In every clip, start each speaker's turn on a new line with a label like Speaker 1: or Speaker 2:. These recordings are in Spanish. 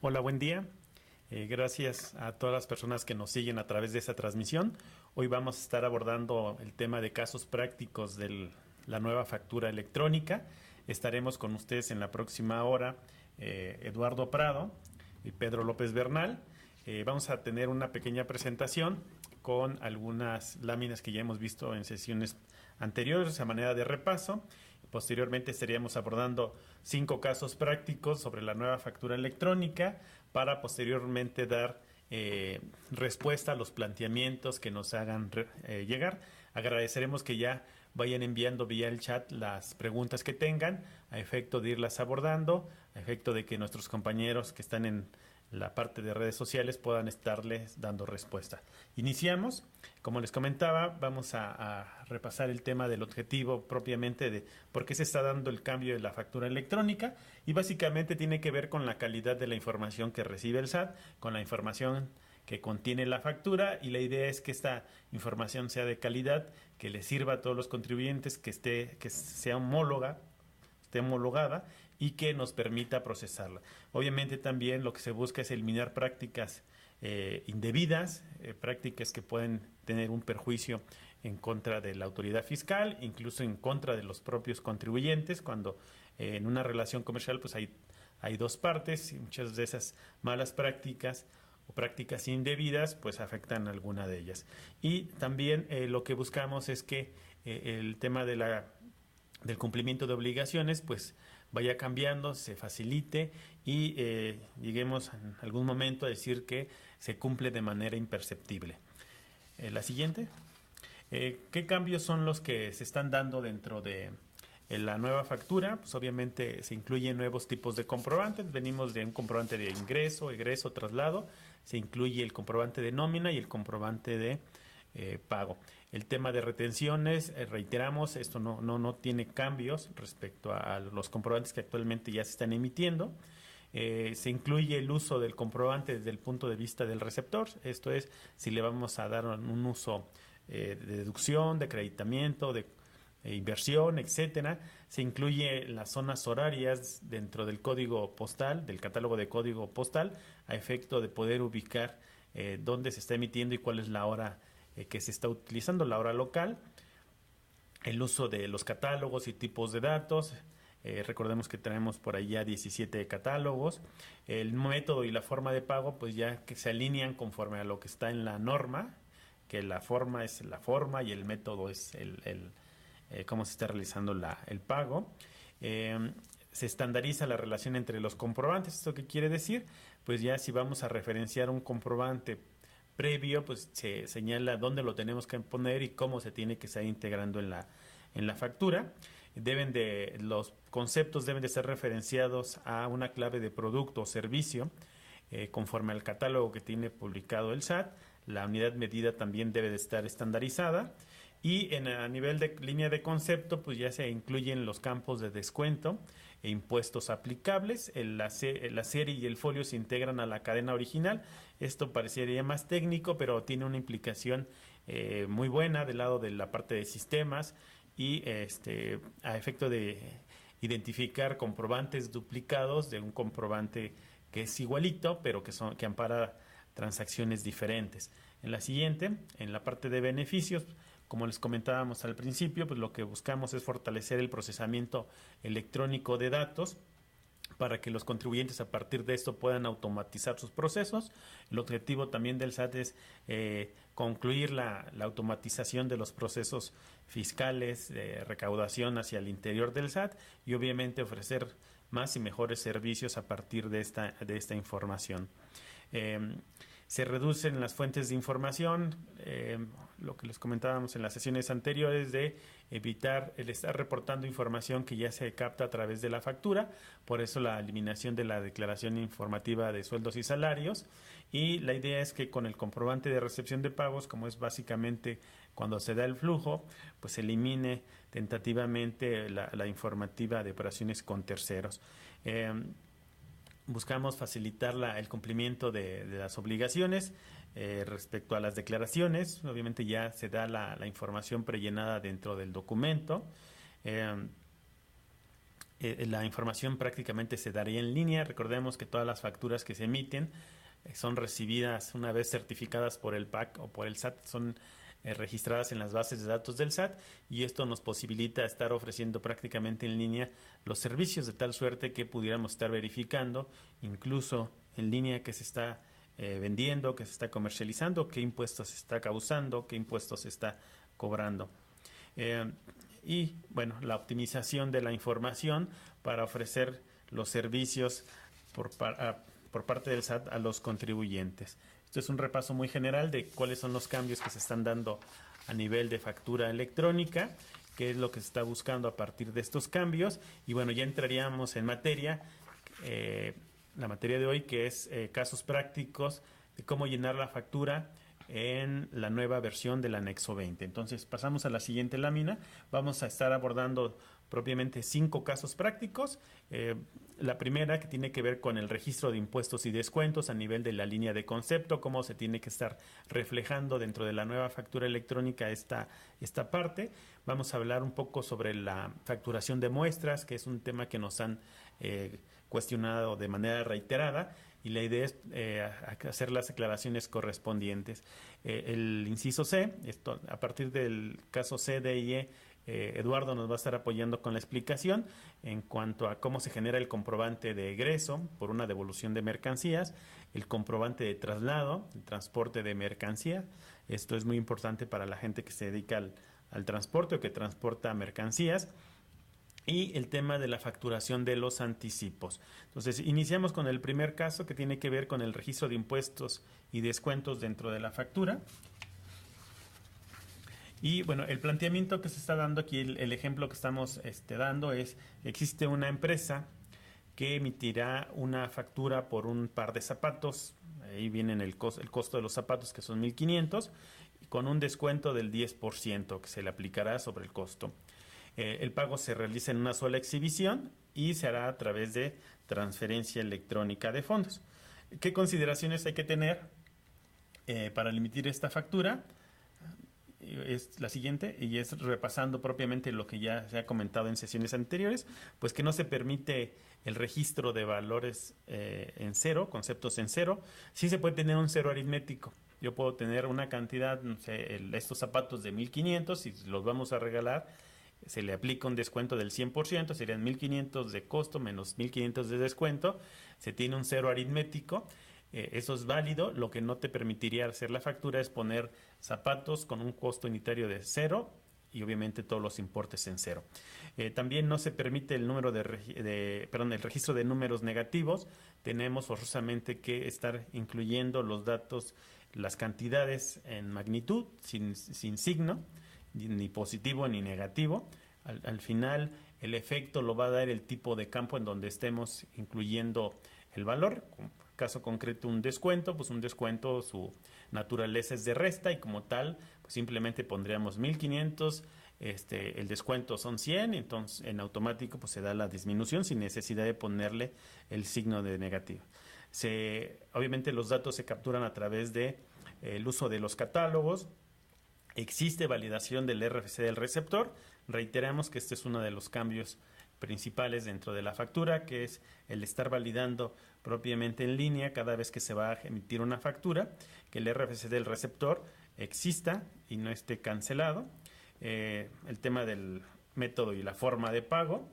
Speaker 1: Hola, buen día. Gracias a todas las personas que nos siguen a través de esta transmisión. Hoy vamos a estar abordando el tema de casos prácticos de la nueva factura electrónica. Estaremos con ustedes en la próxima hora Eduardo Prado y Pedro López Bernal. Vamos a tener una pequeña presentación con algunas láminas que ya hemos visto en sesiones anteriores a manera de repaso. Posteriormente estaríamos abordando 5 casos prácticos sobre la nueva factura electrónica para posteriormente dar respuesta a los planteamientos que nos hagan llegar. Agradeceremos que ya vayan enviando vía el chat las preguntas que tengan a efecto de irlas abordando, a efecto de que nuestros compañeros que están en la parte de redes sociales puedan estarles dando respuesta. Iniciamos. Como les comentaba, vamos a repasar el tema del objetivo propiamente de por qué se está dando el cambio de la factura electrónica, y básicamente tiene que ver con la calidad de la información que recibe el SAT, con la información que contiene la factura, y la idea es que esta información sea de calidad, que le sirva a todos los contribuyentes, que sea homologada y que nos permita procesarla. Obviamente también lo que se busca es eliminar prácticas indebidas, prácticas que pueden tener un perjuicio en contra de la autoridad fiscal, incluso en contra de los propios contribuyentes, cuando en una relación comercial pues hay dos partes, y muchas de esas malas prácticas o prácticas indebidas pues afectan a alguna de ellas. Y también lo que buscamos es que el tema del cumplimiento de obligaciones pues vaya cambiando, se facilite y lleguemos en algún momento a decir que se cumple de manera imperceptible. La siguiente. ¿Qué cambios son los que se están dando dentro de la nueva factura? Pues obviamente se incluyen nuevos tipos de comprobantes. Venimos de un comprobante de ingreso, egreso, traslado. Se incluye el comprobante de nómina y el comprobante de pago. El tema de retenciones, reiteramos, esto no tiene cambios respecto a los comprobantes que actualmente ya se están emitiendo. Se incluye el uso del comprobante desde el punto de vista del receptor, esto es, si le vamos a dar un uso de deducción, de acreditamiento, de inversión, etcétera. Se incluye las zonas horarias dentro del código postal, del catálogo de código postal, a efecto de poder ubicar dónde se está emitiendo y cuál es la hora que se está utilizando, la hora local. El uso de los catálogos y tipos de datos. Recordemos que tenemos por ahí ya 17 catálogos. El método y la forma de pago pues ya que se alinean conforme a lo que está en la norma, que la forma es la forma y el método es cómo se está realizando el pago. Se estandariza la relación entre los comprobantes. ¿Esto qué quiere decir? Pues ya si vamos a referenciar un comprobante previo, pues se señala dónde lo tenemos que poner y cómo se tiene que estar integrando en la factura. Los conceptos deben de ser referenciados a una clave de producto o servicio conforme al catálogo que tiene publicado el SAT. La unidad medida también debe de estar estandarizada, y a nivel de línea de concepto pues ya se incluyen los campos de descuento e impuestos aplicables. La serie y el folio se integran a la cadena original. Esto parecería más técnico, pero tiene una implicación muy buena del lado de la parte de sistemas y a efecto de identificar comprobantes duplicados de un comprobante que es igualito, pero que ampara transacciones diferentes. En la siguiente, en la parte de beneficios, como les comentábamos al principio, pues lo que buscamos es fortalecer el procesamiento electrónico de datos para que los contribuyentes a partir de esto puedan automatizar sus procesos. El objetivo también del SAT es concluir la automatización de los procesos fiscales de recaudación hacia el interior del SAT, y obviamente ofrecer más y mejores servicios a partir de esta información. Se reducen las fuentes de información, lo que les comentábamos en las sesiones anteriores, de evitar el estar reportando información que ya se capta a través de la factura. Por eso la eliminación de la declaración informativa de sueldos y salarios, y la idea es que con el comprobante de recepción de pagos, como es básicamente cuando se da el flujo, pues se elimine tentativamente la informativa de operaciones con terceros. Buscamos facilitar el cumplimiento de las obligaciones respecto a las declaraciones. Obviamente ya se da la información prellenada dentro del documento. la información prácticamente se daría en línea. Recordemos que todas las facturas que se emiten son recibidas una vez certificadas por el PAC o por el SAT, son registradas en las bases de datos del SAT, y esto nos posibilita estar ofreciendo prácticamente en línea los servicios, de tal suerte que pudiéramos estar verificando incluso en línea que se está vendiendo, que se está comercializando, qué impuestos se está causando, qué impuestos se está cobrando. Y bueno, la optimización de la información para ofrecer los servicios por parte del SAT a los contribuyentes. Esto es un repaso muy general de cuáles son los cambios que se están dando a nivel de factura electrónica, qué es lo que se está buscando a partir de estos cambios. Y bueno, ya entraríamos en materia, la materia de hoy, que es casos prácticos de cómo llenar la factura en la nueva versión del anexo 20. Entonces pasamos a la siguiente lámina. Vamos a estar abordando propiamente 5 casos prácticos. La primera, que tiene que ver con el registro de impuestos y descuentos a nivel de la línea de concepto, cómo se tiene que estar reflejando dentro de la nueva factura electrónica esta parte. Vamos a hablar un poco sobre la facturación de muestras, que es un tema que nos han cuestionado de manera reiterada, y la idea es hacer las aclaraciones correspondientes. El inciso C, esto, a partir del caso C, D y E, Eduardo nos va a estar apoyando con la explicación en cuanto a cómo se genera el comprobante de egreso por una devolución de mercancías, el comprobante de traslado, el transporte de mercancía. Esto es muy importante para la gente que se dedica al transporte o que transporta mercancías. Y el tema de la facturación de los anticipos. Entonces, iniciamos con el primer caso, que tiene que ver con el registro de impuestos y descuentos dentro de la factura. Y bueno, el planteamiento que se está dando aquí, el ejemplo que estamos dando es: existe una empresa que emitirá una factura por un par de zapatos. Ahí viene el costo de los zapatos, que son 1,500, con un descuento del 10% que se le aplicará sobre el costo. El pago se realiza en una sola exhibición y se hará a través de transferencia electrónica de fondos. ¿Qué consideraciones hay que tener para emitir esta factura? Es la siguiente, y es repasando propiamente lo que ya se ha comentado en sesiones anteriores, pues que no se permite el registro de valores en cero, conceptos en cero. Sí se puede tener un cero aritmético. Yo puedo tener una cantidad, no sé, estos zapatos de 1,500, y los vamos a regalar, se le aplica un descuento del 100%, serían 1,500 de costo menos 1,500 de descuento, se tiene un cero aritmético. Eso es válido. Lo que no te permitiría hacer la factura es poner zapatos con un costo unitario de 0 y obviamente todos los importes en 0. También no se permite el registro de números negativos. Tenemos forzosamente que estar incluyendo los datos, las cantidades en magnitud, sin signo, ni positivo ni negativo. Al final el efecto lo va a dar el tipo de campo en donde estemos incluyendo el valor. Caso concreto, un descuento, pues un descuento, su naturaleza es de resta, y como tal, pues simplemente pondríamos 1,500, el descuento son 100, entonces en automático pues se da la disminución sin necesidad de ponerle el signo de negativo. Obviamente los datos se capturan a través de el uso de los catálogos. Existe validación del RFC del receptor. Reiteramos que este es uno de los cambios principales dentro de la factura, que es el estar validando propiamente en línea cada vez que se va a emitir una factura, que el RFC del receptor exista y no esté cancelado. El tema del método y la forma de pago,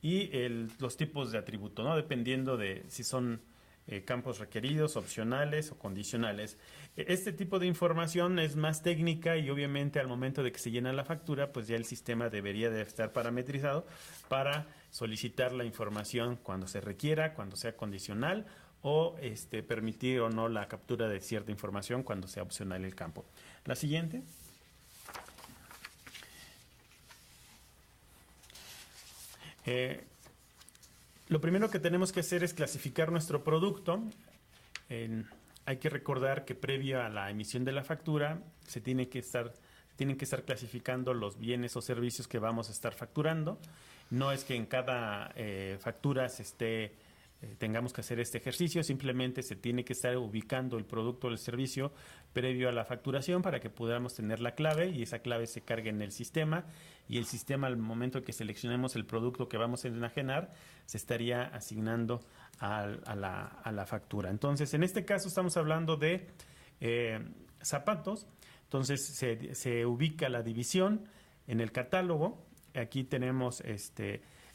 Speaker 1: y los tipos de atributo, ¿no? Dependiendo de si son campos requeridos, opcionales o condicionales. Este tipo de información es más técnica, y obviamente al momento de que se llena la factura, pues ya el sistema debería de estar parametrizado para solicitar la información cuando se requiera, cuando sea condicional, o permitir o no la captura de cierta información cuando sea opcional el campo. La siguiente. Lo primero que tenemos que hacer es clasificar nuestro producto. Hay que recordar que previo a la emisión de la factura se tienen que estar clasificando los bienes o servicios que vamos a estar facturando. No es que en cada factura se esté tengamos que hacer este ejercicio, simplemente se tiene que estar ubicando el producto o el servicio previo a la facturación para que podamos tener la clave y esa clave se cargue en el sistema y el sistema al momento que seleccionemos el producto que vamos a enajenar se estaría asignando a la factura. Entonces, en este caso estamos hablando de zapatos, entonces se ubica la división en el catálogo. Aquí tenemos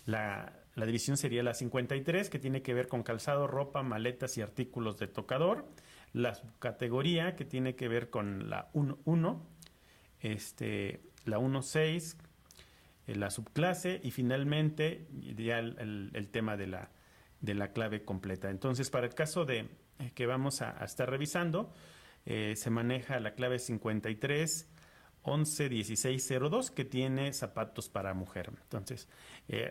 Speaker 1: la división sería la 53, que tiene que ver con calzado, ropa, maletas y artículos de tocador. La subcategoría, que tiene que ver con la 1.1, la 1.6, la subclase y finalmente ya el tema de la clave completa. Entonces, para el caso de que vamos a estar revisando, se maneja la clave 53 11 16 02 que tiene zapatos para mujer. Entonces,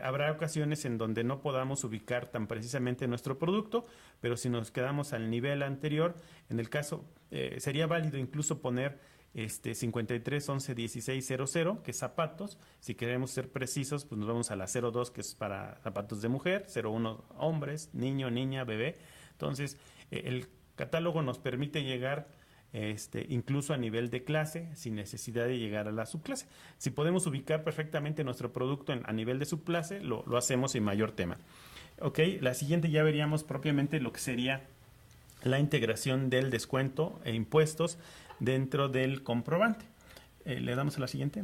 Speaker 1: habrá ocasiones en donde no podamos ubicar tan precisamente nuestro producto, pero si nos quedamos al nivel anterior, en el caso, sería válido incluso poner 53 11 16 00, que es zapatos. Si queremos ser precisos, pues nos vamos a la 02, que es para zapatos de mujer, 01 hombres, niño, niña, bebé. Entonces, el catálogo nos permite llegar incluso a nivel de clase, sin necesidad de llegar a la subclase. Si podemos ubicar perfectamente nuestro producto a nivel de subclase, lo hacemos sin mayor tema. Ok, la siguiente ya veríamos propiamente lo que sería la integración del descuento e impuestos dentro del comprobante. Le damos a la siguiente.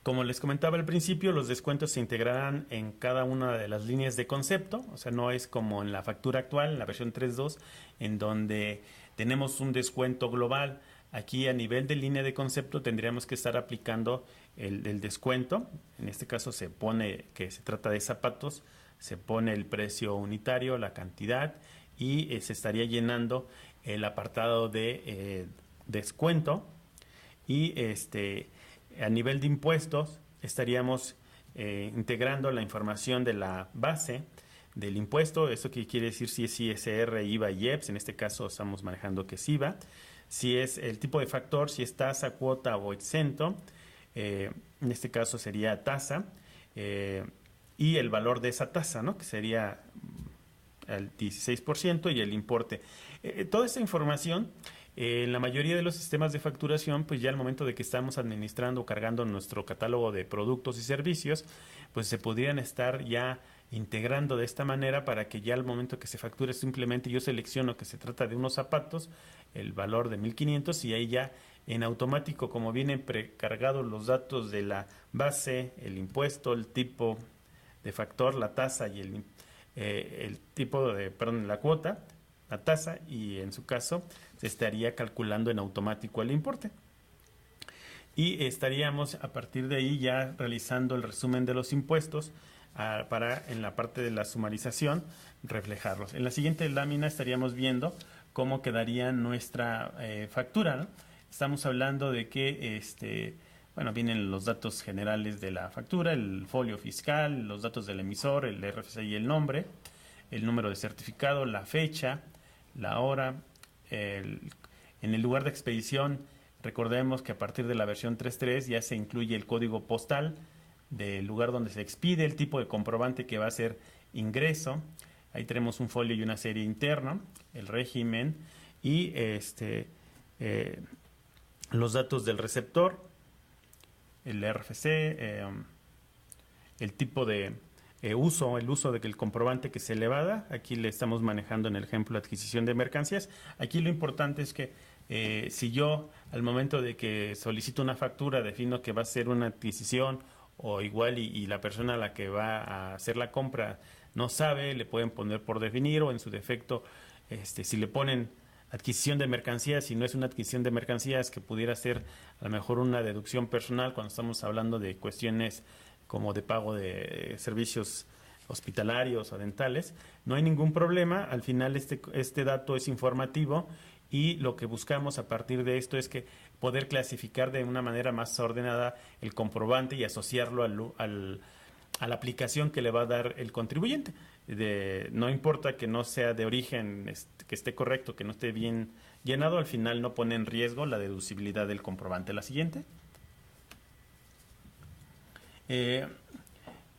Speaker 1: Como les comentaba al principio, los descuentos se integrarán en cada una de las líneas de concepto, o sea, no es como en la factura actual, en la versión 3.2, en donde tenemos un descuento global. Aquí a nivel de línea de concepto tendríamos que estar aplicando el descuento. En este caso se pone que se trata de zapatos, se pone el precio unitario, la cantidad y se estaría llenando el apartado de descuento y a nivel de impuestos estaríamos integrando la información de la base del impuesto. Esto que quiere decir si es ISR, IVA y IEPS. En este caso estamos manejando que es IVA. Si es el tipo de factor, si es tasa, cuota o exento. En este caso sería tasa. Y el valor de esa tasa, ¿no? Que sería el 16% y el importe. Toda esta información en la mayoría de los sistemas de facturación, pues ya al momento de que estamos administrando o cargando nuestro catálogo de productos y servicios, pues se podrían estar ya integrando de esta manera para que ya al momento que se facture simplemente yo selecciono que se trata de unos zapatos, el valor de 1,500 y ahí ya en automático, como vienen precargados los datos de la base, el impuesto, el tipo de factor, la tasa y el tipo de, perdón, la cuota, la tasa y en su caso se estaría calculando en automático el importe. Y estaríamos a partir de ahí ya realizando el resumen de los impuestos para en la parte de la sumarización reflejarlos. En la siguiente lámina estaríamos viendo cómo quedaría nuestra factura, ¿no? Estamos hablando de que bueno, vienen los datos generales de la factura, el folio fiscal, los datos del emisor, el RFC y el nombre, el número de certificado, la fecha, la hora. En el lugar de expedición, recordemos que a partir de la versión 3.3 ya se incluye el código postal del lugar donde se expide, el tipo de comprobante que va a ser ingreso. Ahí tenemos un folio y una serie interno, el régimen y los datos del receptor, el RFC, el tipo de el uso del comprobante que se le va a dar. Aquí le estamos manejando en el ejemplo adquisición de mercancías. Aquí lo importante es que si yo al momento de que solicito una factura defino que va a ser una adquisición o igual y la persona a la que va a hacer la compra no sabe, le pueden poner por definir o en su defecto si le ponen adquisición de mercancías y no es una adquisición de mercancías que pudiera ser a lo mejor una deducción personal cuando estamos hablando de cuestiones como de pago de servicios hospitalarios o dentales, no hay ningún problema. Al final este dato es informativo y lo que buscamos a partir de esto es que poder clasificar de una manera más ordenada el comprobante y asociarlo a la aplicación que le va a dar el contribuyente. No importa que no sea de origen, que esté correcto, que no esté bien llenado, al final no pone en riesgo la deducibilidad del comprobante. La siguiente.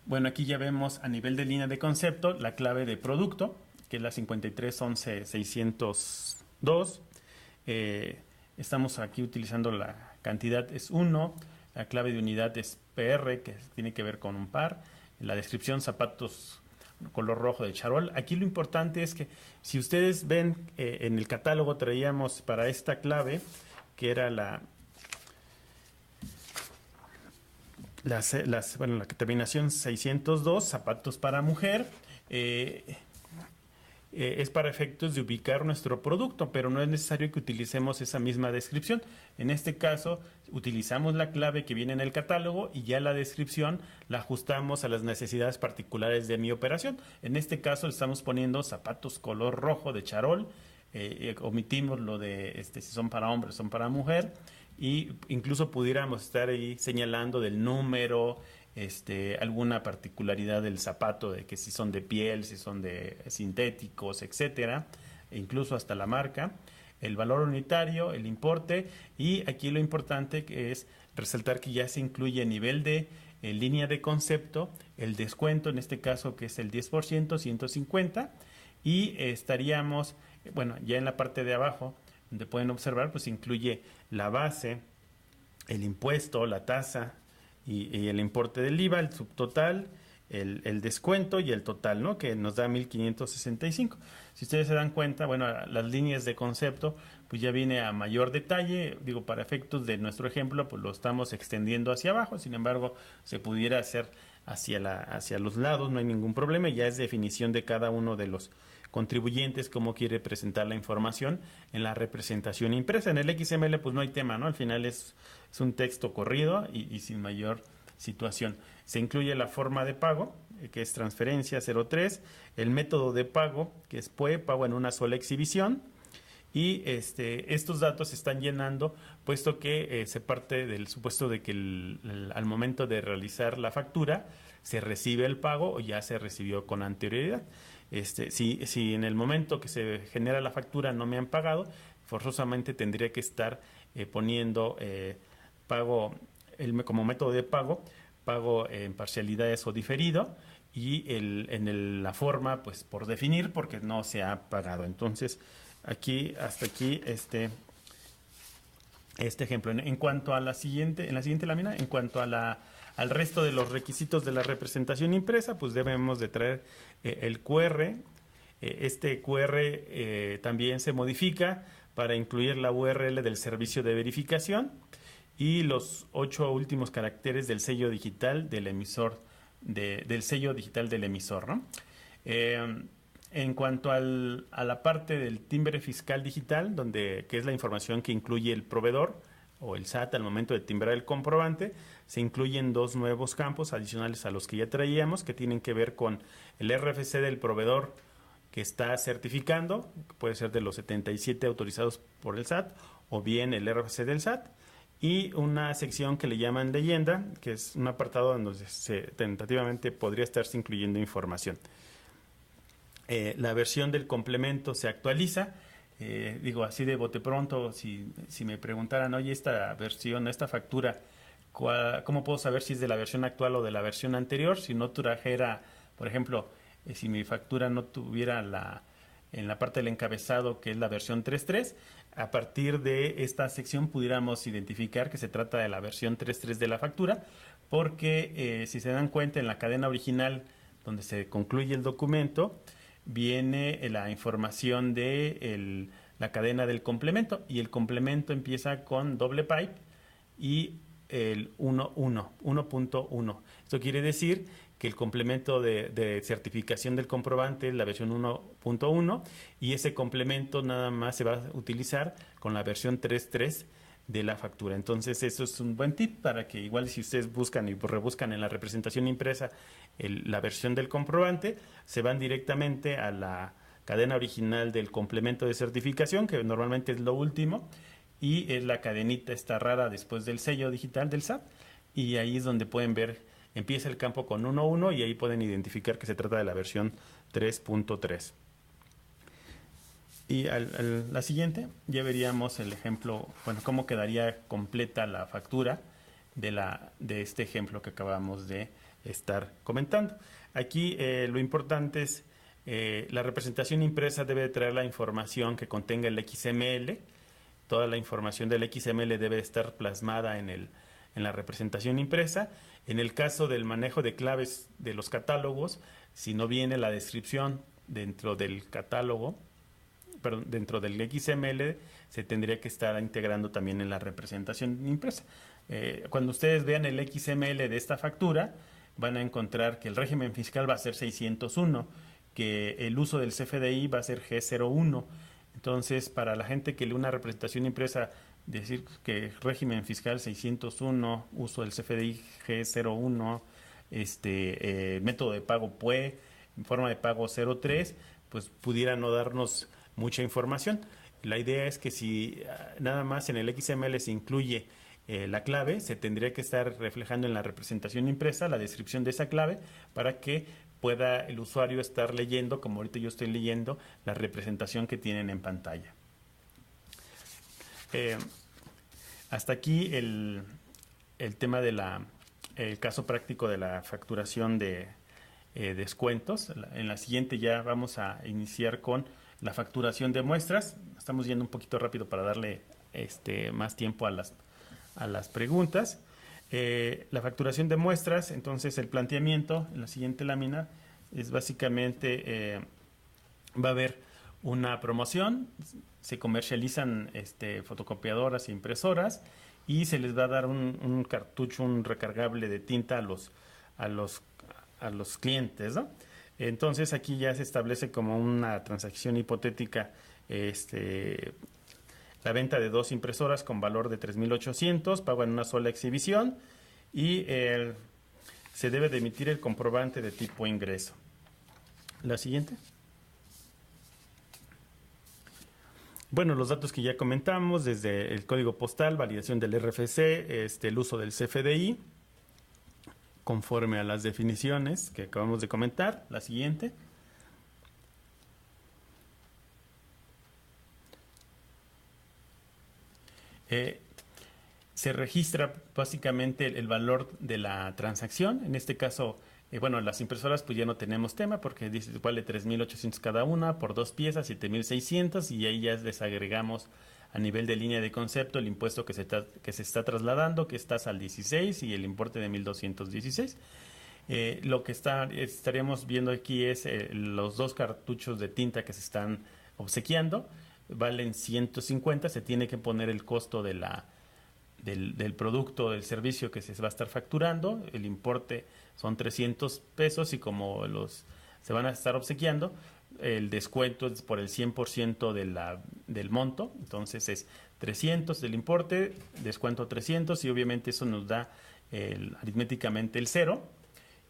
Speaker 1: Bueno, aquí ya vemos a nivel de línea de concepto la clave de producto, que es la 5311-602. Estamos aquí utilizando la cantidad es 1, la clave de unidad es PR, que tiene que ver con un par, la descripción zapatos color rojo de charol. Aquí lo importante es que si ustedes ven en el catálogo traíamos para esta clave, que era la terminación 602, zapatos para mujer, es para efectos de ubicar nuestro producto, pero no es necesario que utilicemos esa misma descripción. En este caso, utilizamos la clave que viene en el catálogo y ya la descripción la ajustamos a las necesidades particulares de mi operación. En este caso, le estamos poniendo zapatos color rojo de charol, omitimos lo de si son para hombre, son para mujer, y incluso pudiéramos estar ahí señalando del número, alguna particularidad del zapato, de que si son de piel, si son de sintéticos, etcétera, e incluso hasta la marca, el valor unitario, el importe, y aquí lo importante es resaltar que ya se incluye a nivel de línea de concepto el descuento, en este caso que es el 10%, 150, y estaríamos, bueno, ya en la parte de abajo, donde pueden observar, pues incluye la base, el impuesto, la tasa, y el importe del IVA, el subtotal, el descuento y el total, ¿no? Que nos da 1,565. Si ustedes se dan cuenta, bueno, las líneas de concepto, pues ya viene a mayor detalle. Digo, para efectos de nuestro ejemplo, pues lo estamos extendiendo hacia abajo. Sin embargo, se pudiera hacer hacia los lados, no hay ningún problema. Ya es definición de cada uno de los contribuyentes cómo quiere presentar la información en la representación impresa. En el XML pues no hay tema, ¿no? Al final es un texto corrido y sin mayor situación. Se incluye la forma de pago, que es transferencia 03, el método de pago, que es PUE, pago en una sola exhibición, y estos datos se están llenando puesto que se parte del supuesto de que al momento de realizar la factura se recibe el pago o ya se recibió con anterioridad. Si en el momento que se genera la factura no me han pagado, forzosamente tendría que estar poniendo pago como método de pago en parcialidades o diferido, y la forma pues por definir porque no se ha pagado. Entonces hasta aquí este ejemplo. En cuanto a en la siguiente lámina, en cuanto a al resto de los requisitos de la representación impresa, pues debemos de traer el QR. Este QR también se modifica para incluir la URL del servicio de verificación y los 8 últimos caracteres del sello digital del emisor, del sello digital del emisor, ¿no? En cuanto a la parte del timbre fiscal digital, que es la información que incluye el proveedor o el SAT al momento de timbrar el comprobante, se incluyen 2 nuevos campos adicionales a los que ya traíamos, que tienen que ver con el RFC del proveedor que está certificando, que puede ser de los 77 autorizados por el SAT, o bien el RFC del SAT, y una sección que le llaman leyenda, que es un apartado donde tentativamente podría estarse incluyendo información. La versión del complemento se actualiza. Digo, así de bote pronto, si me preguntaran, oye, esta versión, esta factura, ¿cómo puedo saber si es de la versión actual o de la versión anterior? Si no trajera, por ejemplo, si mi factura no tuviera en la parte del encabezado, que es la versión 3.3, a partir de esta sección pudiéramos identificar que se trata de la versión 3.3 de la factura, porque si se dan cuenta, en la cadena original, donde se concluye el documento, viene la información de la cadena del complemento, y el complemento empieza con doble pipe y el 1.1. Esto quiere decir que el complemento de certificación del comprobante es la versión 1.1, y ese complemento nada más se va a utilizar con la versión 3.3 de la factura. Entonces eso es un buen tip para que igual si ustedes buscan y rebuscan en la representación impresa la versión del comprobante, se van directamente a la cadena original del complemento de certificación, que normalmente es lo último, y es la cadenita esta rara después del sello digital del SAT, y ahí es donde pueden ver, empieza el campo con 1.1 y ahí pueden identificar que se trata de la versión 3.3. Y la siguiente ya veríamos el ejemplo, bueno, cómo quedaría completa la factura de este ejemplo que acabamos de estar comentando. Aquí lo importante es la representación impresa debe traer la información que contenga el XML. Toda la información del XML debe estar plasmada en la representación impresa. En el caso del manejo de claves de los catálogos, si no viene la descripción dentro del catálogo, perdón, dentro del XML, se tendría que estar integrando también en la representación impresa. Cuando ustedes vean el XML de esta factura, van a encontrar que el régimen fiscal va a ser 601, que el uso del CFDI va a ser G01. Entonces, para la gente que lee una representación impresa, decir que régimen fiscal 601, uso del CFDI G01, método de pago PUE, forma de pago 03, pues pudiera no darnos mucha información. La idea es que si nada más en el XML se incluye la clave, se tendría que estar reflejando en la representación impresa la descripción de esa clave para que pueda el usuario estar leyendo, como ahorita yo estoy leyendo, la representación que tienen en pantalla. Hasta aquí el tema de el caso práctico de la facturación de descuentos. En la siguiente ya vamos a iniciar con la facturación de muestras. Estamos yendo un poquito rápido para darle más tiempo a las preguntas. La facturación de muestras, entonces el planteamiento en la siguiente lámina es básicamente va a haber una promoción, se comercializan fotocopiadoras e impresoras y se les va a dar un cartucho, un recargable de tinta a los clientes, ¿no? Entonces aquí ya se establece como una transacción hipotética la venta de 2 impresoras con valor de 3,800, pago en una sola exhibición y se debe de emitir el comprobante de tipo ingreso. La siguiente. Bueno, los datos que ya comentamos, desde el código postal, validación del RFC, el uso del CFDI, conforme a las definiciones que acabamos de comentar. La siguiente. Se registra básicamente el valor de la transacción. En este caso, bueno, las impresoras pues ya no tenemos tema porque dice vale 3,800 cada una por 2 piezas, 7,600 y ahí ya les agregamos a nivel de línea de concepto el impuesto que se está trasladando, que es tasa al 16 y el importe de 1,216. Lo que estaríamos viendo aquí es los 2 cartuchos de tinta que se están obsequiando. Valen 150, se tiene que poner el costo del producto, del servicio que se va a estar facturando. El importe son 300 pesos y como se van a estar obsequiando, el descuento es por el 100% del monto. Entonces es 300 del importe, descuento 300 y obviamente eso nos da aritméticamente el cero.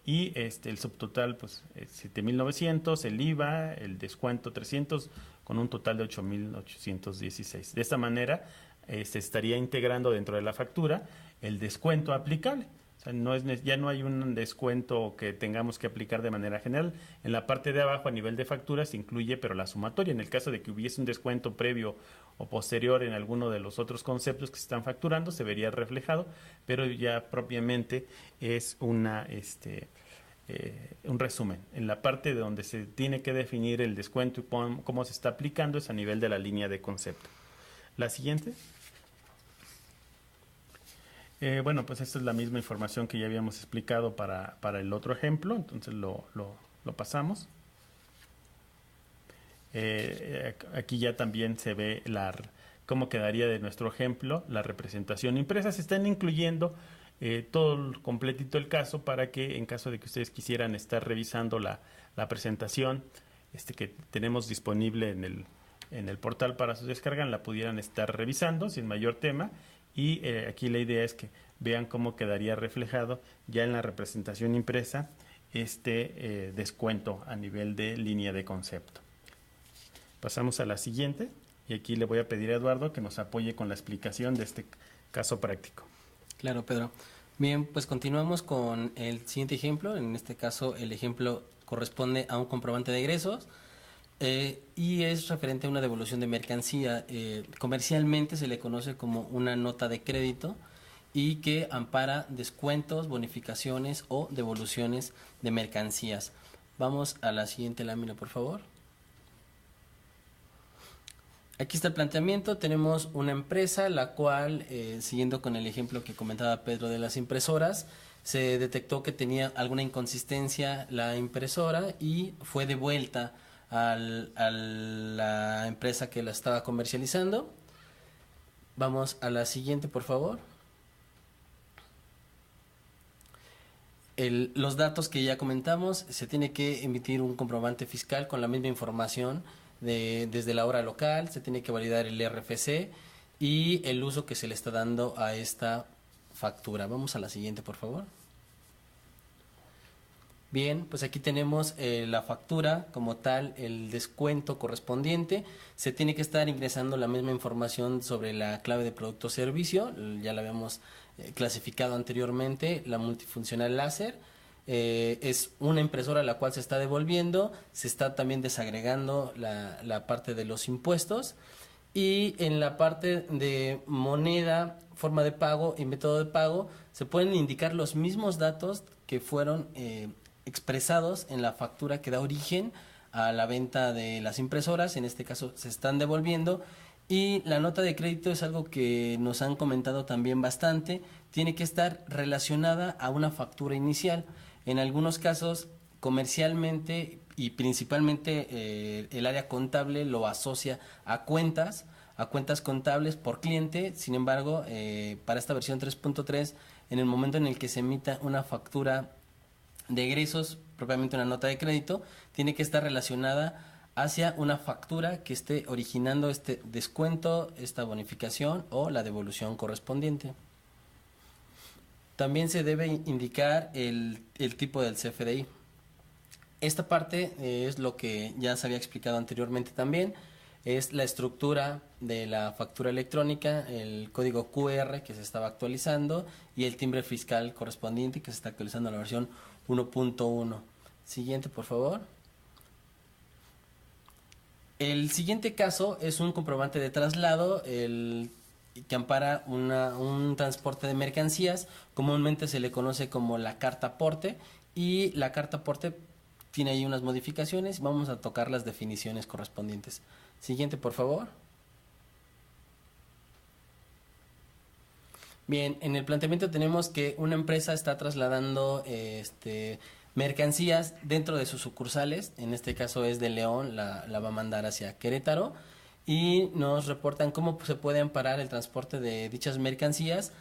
Speaker 1: Y el subtotal, pues 7,900, el IVA, el descuento 300, con un total de 8,816. De esta manera, se estaría integrando dentro de la factura el descuento aplicable. O sea, ya no hay un descuento que tengamos que aplicar de manera general. En la parte de abajo, a nivel de factura, se incluye, pero la sumatoria. En el caso de que hubiese un descuento previo o posterior en alguno de los otros conceptos que se están facturando, se vería reflejado, pero ya propiamente es un resumen. En la parte de donde se tiene que definir el descuento y cómo se está aplicando es a nivel de la línea de concepto. La siguiente. Bueno, pues esta es la misma información que ya habíamos explicado para el otro ejemplo, entonces lo pasamos. Aquí ya también se ve cómo quedaría de nuestro ejemplo la representación impresa. Se están incluyendo todo completito el caso para que en caso de que ustedes quisieran estar revisando la presentación que tenemos disponible en el portal para su descarga, la pudieran estar revisando sin mayor tema. Y aquí la idea es que vean cómo quedaría reflejado ya en la representación impresa descuento a nivel de línea de concepto. Pasamos a la siguiente y aquí le voy a pedir a Eduardo que nos apoye con la explicación de este caso práctico.
Speaker 2: Claro, Pedro. Bien, pues continuamos con el siguiente ejemplo. En este caso, el ejemplo corresponde a un comprobante de egresos. Y es referente a una devolución de mercancía. Comercialmente se le conoce como una nota de crédito y que ampara descuentos, bonificaciones o devoluciones de mercancías. Vamos a la siguiente lámina, por favor. Aquí está el planteamiento. Tenemos una empresa la cual, siguiendo con el ejemplo que comentaba Pedro de las impresoras, se detectó que tenía alguna inconsistencia la impresora y fue devuelta a la empresa que la estaba comercializando. Vamos a la siguiente, por favor. Los datos que ya comentamos, se tiene que emitir un comprobante fiscal con la misma información desde la hora local, se tiene que validar el RFC y el uso que se le está dando a esta factura. Vamos a la siguiente, por favor. Bien, pues aquí tenemos la factura como tal, el descuento correspondiente. Se tiene que estar ingresando la misma información sobre la clave de producto o servicio, ya la habíamos clasificado anteriormente, la multifuncional láser. Es una impresora la cual se está devolviendo, se está también desagregando la parte de los impuestos, y en la parte de moneda, forma de pago y método de pago se pueden indicar los mismos datos que fueron expresados en la factura que da origen a la venta de las impresoras. En este caso se están devolviendo, y la nota de crédito es algo que nos han comentado también bastante. Tiene que estar relacionada a una factura inicial. En algunos casos, comercialmente y principalmente el área contable lo asocia a cuentas contables por cliente. Sin embargo, para esta versión 3.3, en el momento en el que se emita una factura de egresos, propiamente una nota de crédito, tiene que estar relacionada hacia una factura que esté originando este descuento, esta bonificación o la devolución correspondiente. También se debe indicar el tipo del CFDI. Esta parte es lo que ya se había explicado anteriormente también. Es la estructura de la factura electrónica, el código QR que se estaba actualizando y el timbre fiscal correspondiente que se está actualizando a la versión 1.1. Siguiente, por favor. El siguiente caso es un comprobante de traslado, que ampara un transporte de mercancías. Comúnmente se le conoce como la carta aporte, y la carta aporte tiene ahí unas modificaciones. Vamos a tocar las definiciones correspondientes. Siguiente, por favor. Bien, en el planteamiento tenemos que una empresa está trasladando mercancías dentro de sus sucursales. En este caso es de León, la va a mandar hacia Querétaro, y nos reportan cómo se puede amparar el transporte de dichas mercancías,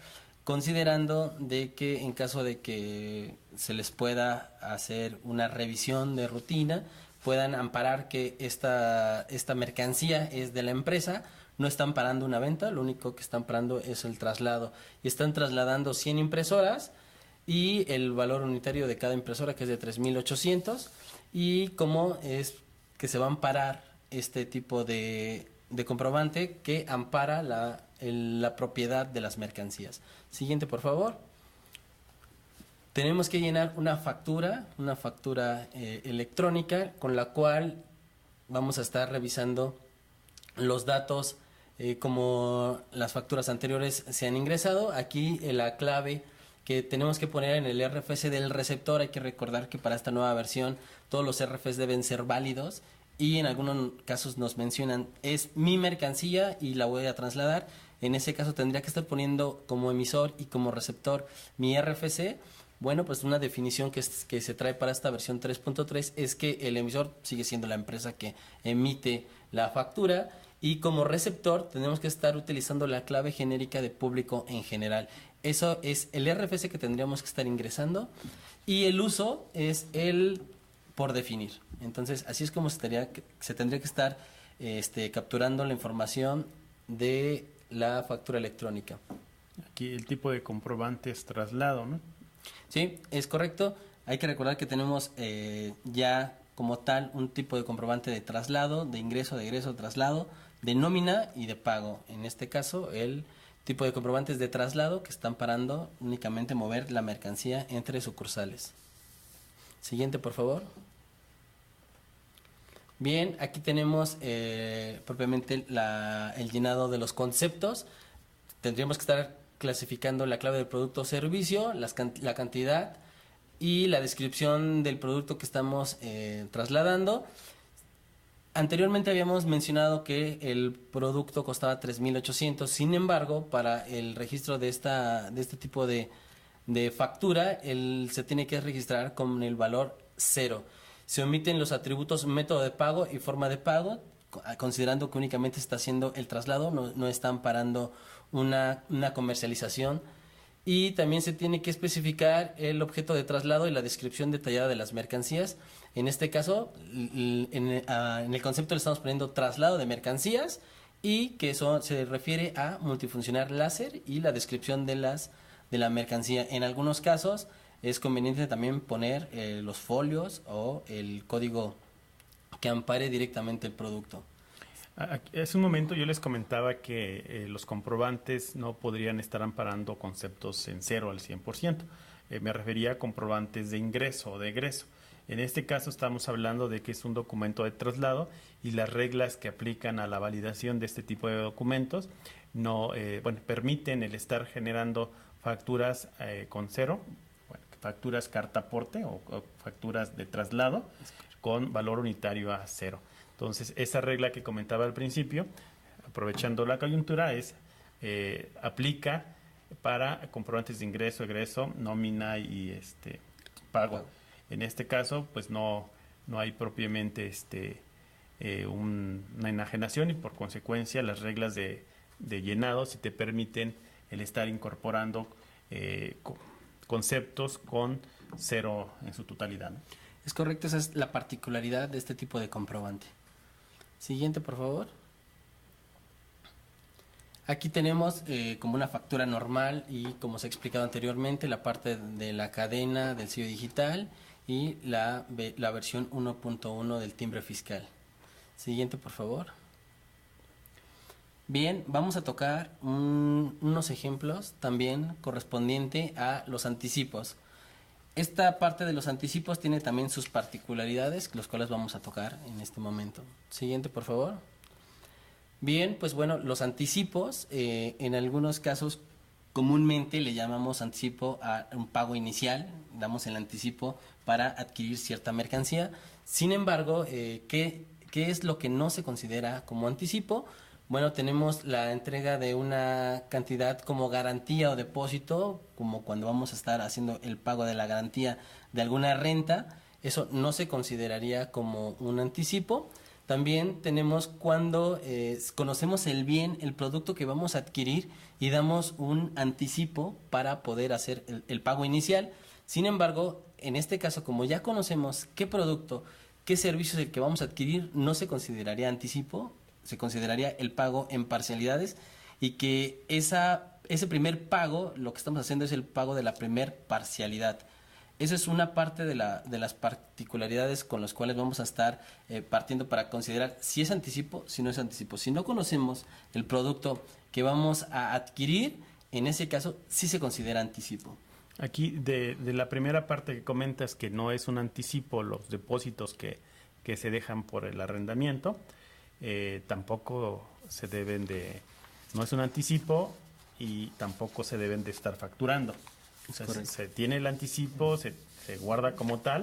Speaker 2: considerando de que en caso de que se les pueda hacer una revisión de rutina, puedan amparar que esta mercancía es de la empresa. No están parando una venta, lo único que están parando es el traslado, y están trasladando 100 impresoras y el valor unitario de cada impresora, que es de 3,800, y cómo es que se va a amparar este tipo de comprobante que ampara la propiedad de las mercancías. Siguiente, por favor. Tenemos que llenar una factura electrónica, con la cual vamos a estar revisando los datos como las facturas anteriores se han ingresado. Aquí la clave que tenemos que poner en el RFC del receptor. Hay que recordar que para esta nueva versión todos los RFCs deben ser válidos, y en algunos casos nos mencionan es mi mercancía y la voy a trasladar. En ese caso tendría que estar poniendo como emisor y como receptor mi RFC. Bueno, pues una definición que se trae para esta versión 3.3 es que el emisor sigue siendo la empresa que emite la factura, y como receptor tenemos que estar utilizando la clave genérica de público en general. Eso es el RFC que tendríamos que estar ingresando, y el uso es el por definir. Entonces, así es como se tendría que estar capturando la información de la factura electrónica.
Speaker 1: Aquí el tipo de comprobante es traslado, ¿no?
Speaker 2: Sí, es correcto. Hay que recordar que tenemos ya como tal un tipo de comprobante de traslado, de ingreso, de egreso, traslado, de nómina y de pago. En este caso, el tipo de comprobantes de traslado que están parando únicamente mover la mercancía entre sucursales. Siguiente, por favor. Bien, aquí tenemos propiamente el llenado de los conceptos. Tendríamos que estar clasificando la clave del producto o servicio, la cantidad y la descripción del producto que estamos trasladando. Anteriormente habíamos mencionado que el producto costaba 3,800. Sin embargo, para el registro de este tipo de factura, se tiene que registrar con el valor 0. Se omiten los atributos método de pago y forma de pago, considerando que únicamente se está haciendo el traslado, no están parando una comercialización. Y también se tiene que especificar el objeto de traslado y la descripción detallada de las mercancías. En este caso, en el concepto le estamos poniendo traslado de mercancías, y que eso se refiere a multifuncional láser y la descripción de la mercancía. En algunos casos es conveniente también poner los folios o el código que ampare directamente el producto.
Speaker 1: Hace un momento yo les comentaba que los comprobantes no podrían estar amparando conceptos en 0 al 100%. Me refería a comprobantes de ingreso o de egreso. En este caso estamos hablando de que es un documento de traslado, y las reglas que aplican a la validación de este tipo de documentos no permiten el estar generando facturas con 0, facturas carta aporte o facturas de traslado con valor unitario a 0. Entonces, esa regla que comentaba al principio, aprovechando la coyuntura, aplica para comprobantes de ingreso, egreso, nómina y pago. En este caso, pues no hay propiamente una enajenación, y por consecuencia las reglas de llenado sí te permiten el estar incorporando conceptos con 0 en su totalidad, ¿no?
Speaker 2: Es correcto, esa es la particularidad de este tipo de comprobante. Siguiente, por favor. Aquí tenemos como una factura normal, y como se ha explicado anteriormente, la parte de la cadena del sello digital y la versión 1.1 del timbre fiscal. Siguiente, por favor. Bien, vamos a tocar unos ejemplos también correspondiente a los anticipos. Esta parte de los anticipos tiene también sus particularidades, los cuales vamos a tocar en este momento. Siguiente, por favor. Bien, pues bueno, los anticipos, en algunos casos comúnmente le llamamos anticipo a un pago inicial, damos el anticipo para adquirir cierta mercancía. Sin embargo, ¿qué es lo que no se considera como anticipo? Bueno, tenemos la entrega de una cantidad como garantía o depósito, como cuando vamos a estar haciendo el pago de la garantía de alguna renta. Eso no se consideraría como un anticipo. También tenemos cuando conocemos el bien, el producto que vamos a adquirir, y damos un anticipo para poder hacer el pago inicial. Sin embargo, en este caso, como ya conocemos qué producto, qué servicio es el que vamos a adquirir, no se consideraría anticipo, se consideraría el pago en parcialidades, y que ese primer pago, lo que estamos haciendo es el pago de la primer parcialidad. Esa es una parte de las particularidades con las cuales vamos a estar partiendo para considerar si es anticipo, si no es anticipo. Si no conocemos el producto que vamos a adquirir, en ese caso sí se considera anticipo.
Speaker 1: Aquí, de la primera parte que comentas, que no es un anticipo los depósitos que se dejan por el arrendamiento, tampoco se deben no es un anticipo, y tampoco se deben de estar facturando. O sea, se tiene el anticipo, se guarda como tal.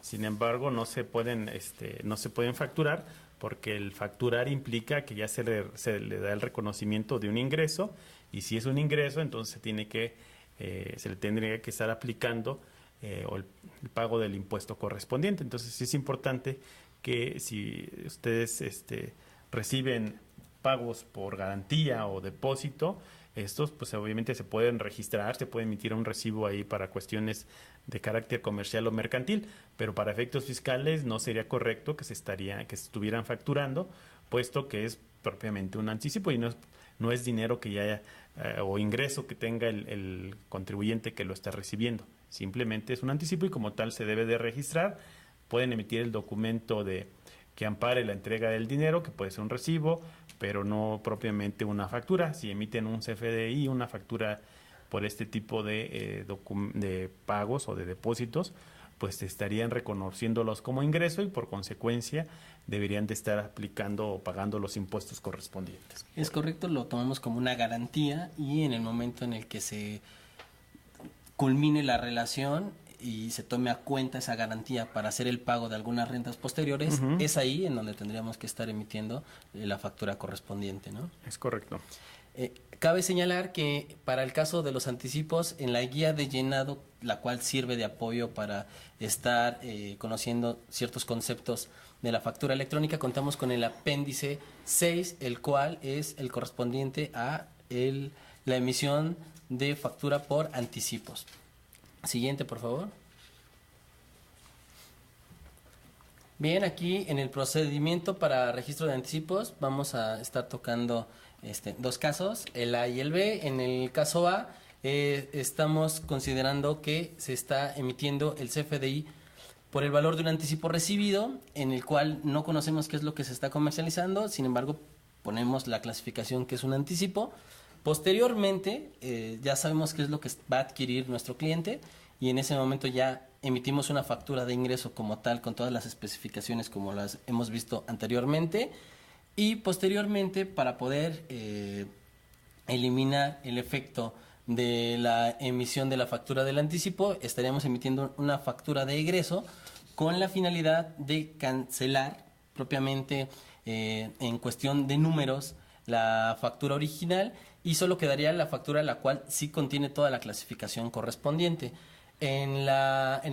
Speaker 1: Sin embargo, no se pueden facturar, porque el facturar implica que ya se le da el reconocimiento de un ingreso, y si es un ingreso, entonces se le tendría que estar aplicando el pago del impuesto correspondiente. Entonces, sí es importante que si ustedes reciben pagos por garantía o depósito, estos pues obviamente se pueden registrar, se puede emitir un recibo ahí para cuestiones de carácter comercial o mercantil, pero para efectos fiscales no sería correcto que se estuvieran facturando, puesto que es propiamente un anticipo, y no es dinero que ya haya o ingreso que tenga el contribuyente que lo está recibiendo. Simplemente es un anticipo, y como tal se debe de registrar. Pueden emitir el documento que ampare la entrega del dinero, que puede ser un recibo, pero no propiamente una factura. Si emiten un CFDI, una factura por este tipo de pagos o de depósitos, pues estarían reconociéndolos como ingreso y por consecuencia deberían de estar aplicando o pagando los impuestos correspondientes.
Speaker 2: Es correcto, lo tomamos como una garantía y en el momento en el que se culmine la relación y se tome a cuenta esa garantía para hacer el pago de algunas rentas posteriores, es ahí en donde tendríamos que estar emitiendo la factura correspondiente, ¿no?
Speaker 1: Es correcto.
Speaker 2: Cabe señalar que para el caso de los anticipos, en la guía de llenado, la cual sirve de apoyo para estar conociendo ciertos conceptos de la factura electrónica, contamos con el apéndice 6, el cual es el correspondiente a la emisión de factura por anticipos. Siguiente, por favor. Bien, aquí en el procedimiento para registro de anticipos vamos a estar tocando dos casos, el A y el B. En el caso A estamos considerando que se está emitiendo el CFDI por el valor de un anticipo recibido, en el cual no conocemos qué es lo que se está comercializando, sin embargo ponemos la clasificación que es un anticipo. Posteriormente ya sabemos qué es lo que va a adquirir nuestro cliente y en ese momento ya emitimos una factura de ingreso como tal con todas las especificaciones como las hemos visto anteriormente y posteriormente para poder eliminar el efecto de la emisión de la factura del anticipo estaríamos emitiendo una factura de egreso con la finalidad de cancelar propiamente en cuestión de números la factura original y solo quedaría la factura la cual sí contiene toda la clasificación correspondiente. En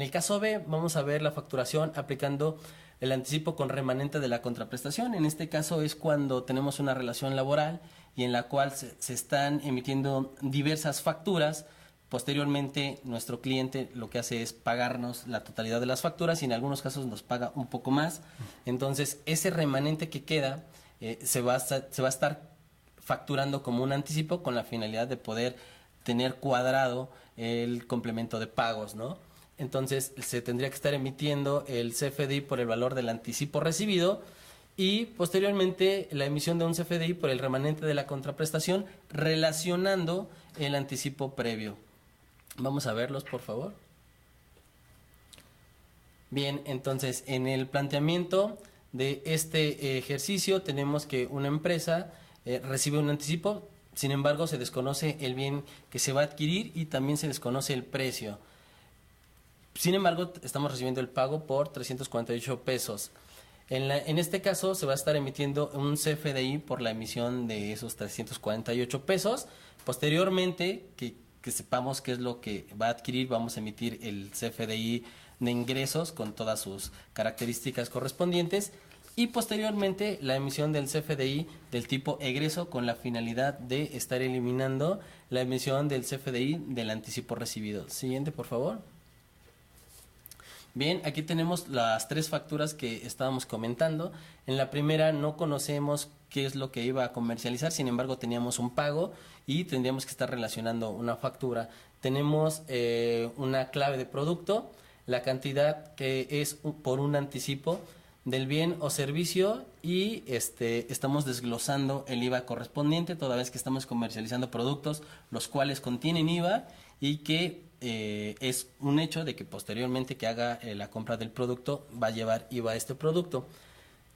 Speaker 2: el caso B vamos a ver la facturación aplicando el anticipo con remanente de la contraprestación. En este caso es cuando tenemos una relación laboral y en la cual se están emitiendo diversas facturas. Posteriormente nuestro cliente lo que hace es pagarnos la totalidad de las facturas y en algunos casos nos paga un poco más. Entonces ese remanente que queda se va a estar facturando como un anticipo con la finalidad de poder tener cuadrado el complemento de pagos, ¿no? Entonces se tendría que estar emitiendo el CFDI por el valor del anticipo recibido y posteriormente la emisión de un CFDI por el remanente de la contraprestación relacionando el anticipo previo. Vamos a verlos, por favor. Bien, entonces en el planteamiento de este ejercicio tenemos que una empresa recibe un anticipo, sin embargo se desconoce el bien que se va a adquirir y también se desconoce el precio. Sin embargo, estamos recibiendo el pago por 348 pesos. En este caso se va a estar emitiendo un CFDI por la emisión de esos 348 pesos. Posteriormente, que sepamos qué es lo que va a adquirir, vamos a emitir el CFDI de ingresos con todas sus características correspondientes y posteriormente la emisión del CFDI del tipo egreso con la finalidad de estar eliminando la emisión del CFDI del anticipo recibido. Siguiente, por favor. Bien, aquí tenemos las tres facturas que estábamos comentando. En la primera no conocemos qué es lo que iba a comercializar, sin embargo teníamos un pago y tendríamos que estar relacionando una factura. Tenemos una clave de producto, la cantidad que es por un anticipo del bien o servicio y estamos desglosando el IVA correspondiente toda vez que estamos comercializando productos los cuales contienen IVA y que es un hecho de que posteriormente que haga la compra del producto va a llevar IVA a este producto.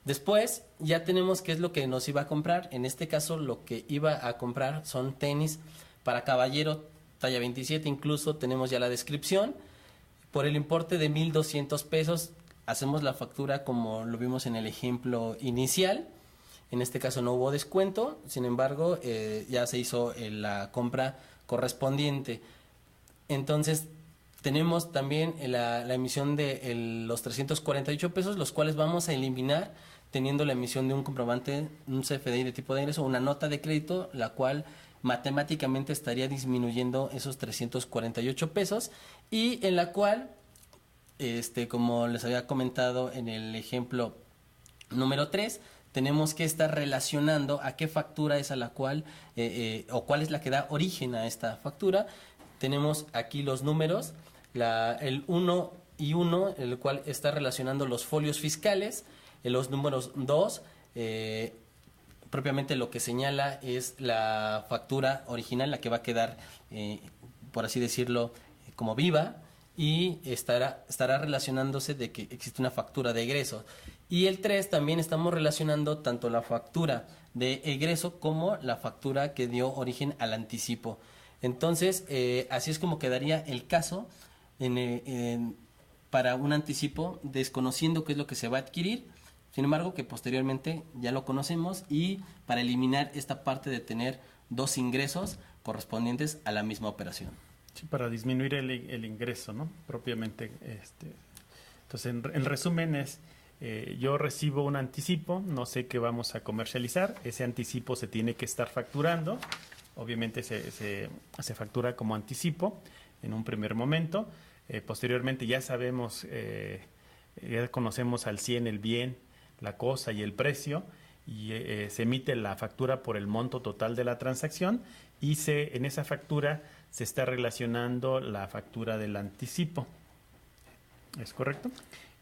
Speaker 2: Después ya tenemos qué es lo que nos iba a comprar. En este caso lo que iba a comprar son tenis para caballero talla 27, incluso tenemos ya la descripción. Por el importe de 1,200 pesos hacemos la factura como lo vimos en el ejemplo inicial. En este caso no hubo descuento, sin embargo ya se hizo la compra correspondiente. Entonces tenemos también la emisión de los 348 pesos, los cuales vamos a eliminar teniendo la emisión de un comprobante, un CFDI de tipo de ingreso, una nota de crédito, la cual matemáticamente estaría disminuyendo esos 348 pesos y en la cual, como les había comentado en el ejemplo número 3, tenemos que estar relacionando a qué factura es a la cual o cuál es la que da origen a esta factura. Tenemos aquí los números, el 1 y 1, el cual está relacionando los folios fiscales, los números 2, propiamente lo que señala es la factura original, la que va a quedar, por así decirlo, como viva, y estará relacionándose de que existe una factura de egresos. Y el 3 también estamos relacionando tanto la factura de egreso como la factura que dio origen al anticipo. Entonces, así es como quedaría el caso para un anticipo, desconociendo qué es lo que se va a adquirir, sin embargo que posteriormente ya lo conocemos, y para eliminar esta parte de tener dos ingresos correspondientes a la misma operación.
Speaker 1: Sí, para disminuir el ingreso, ¿no? Propiamente. Entonces, en resumen es, yo recibo un anticipo, no sé qué vamos a comercializar, ese anticipo se tiene que estar facturando, obviamente se factura como anticipo en un primer momento, posteriormente ya sabemos, ya conocemos al 100 el bien, la cosa y el precio, y se emite la factura por el monto total de la transacción, y en esa factura se está relacionando la factura del anticipo. ¿Es correcto?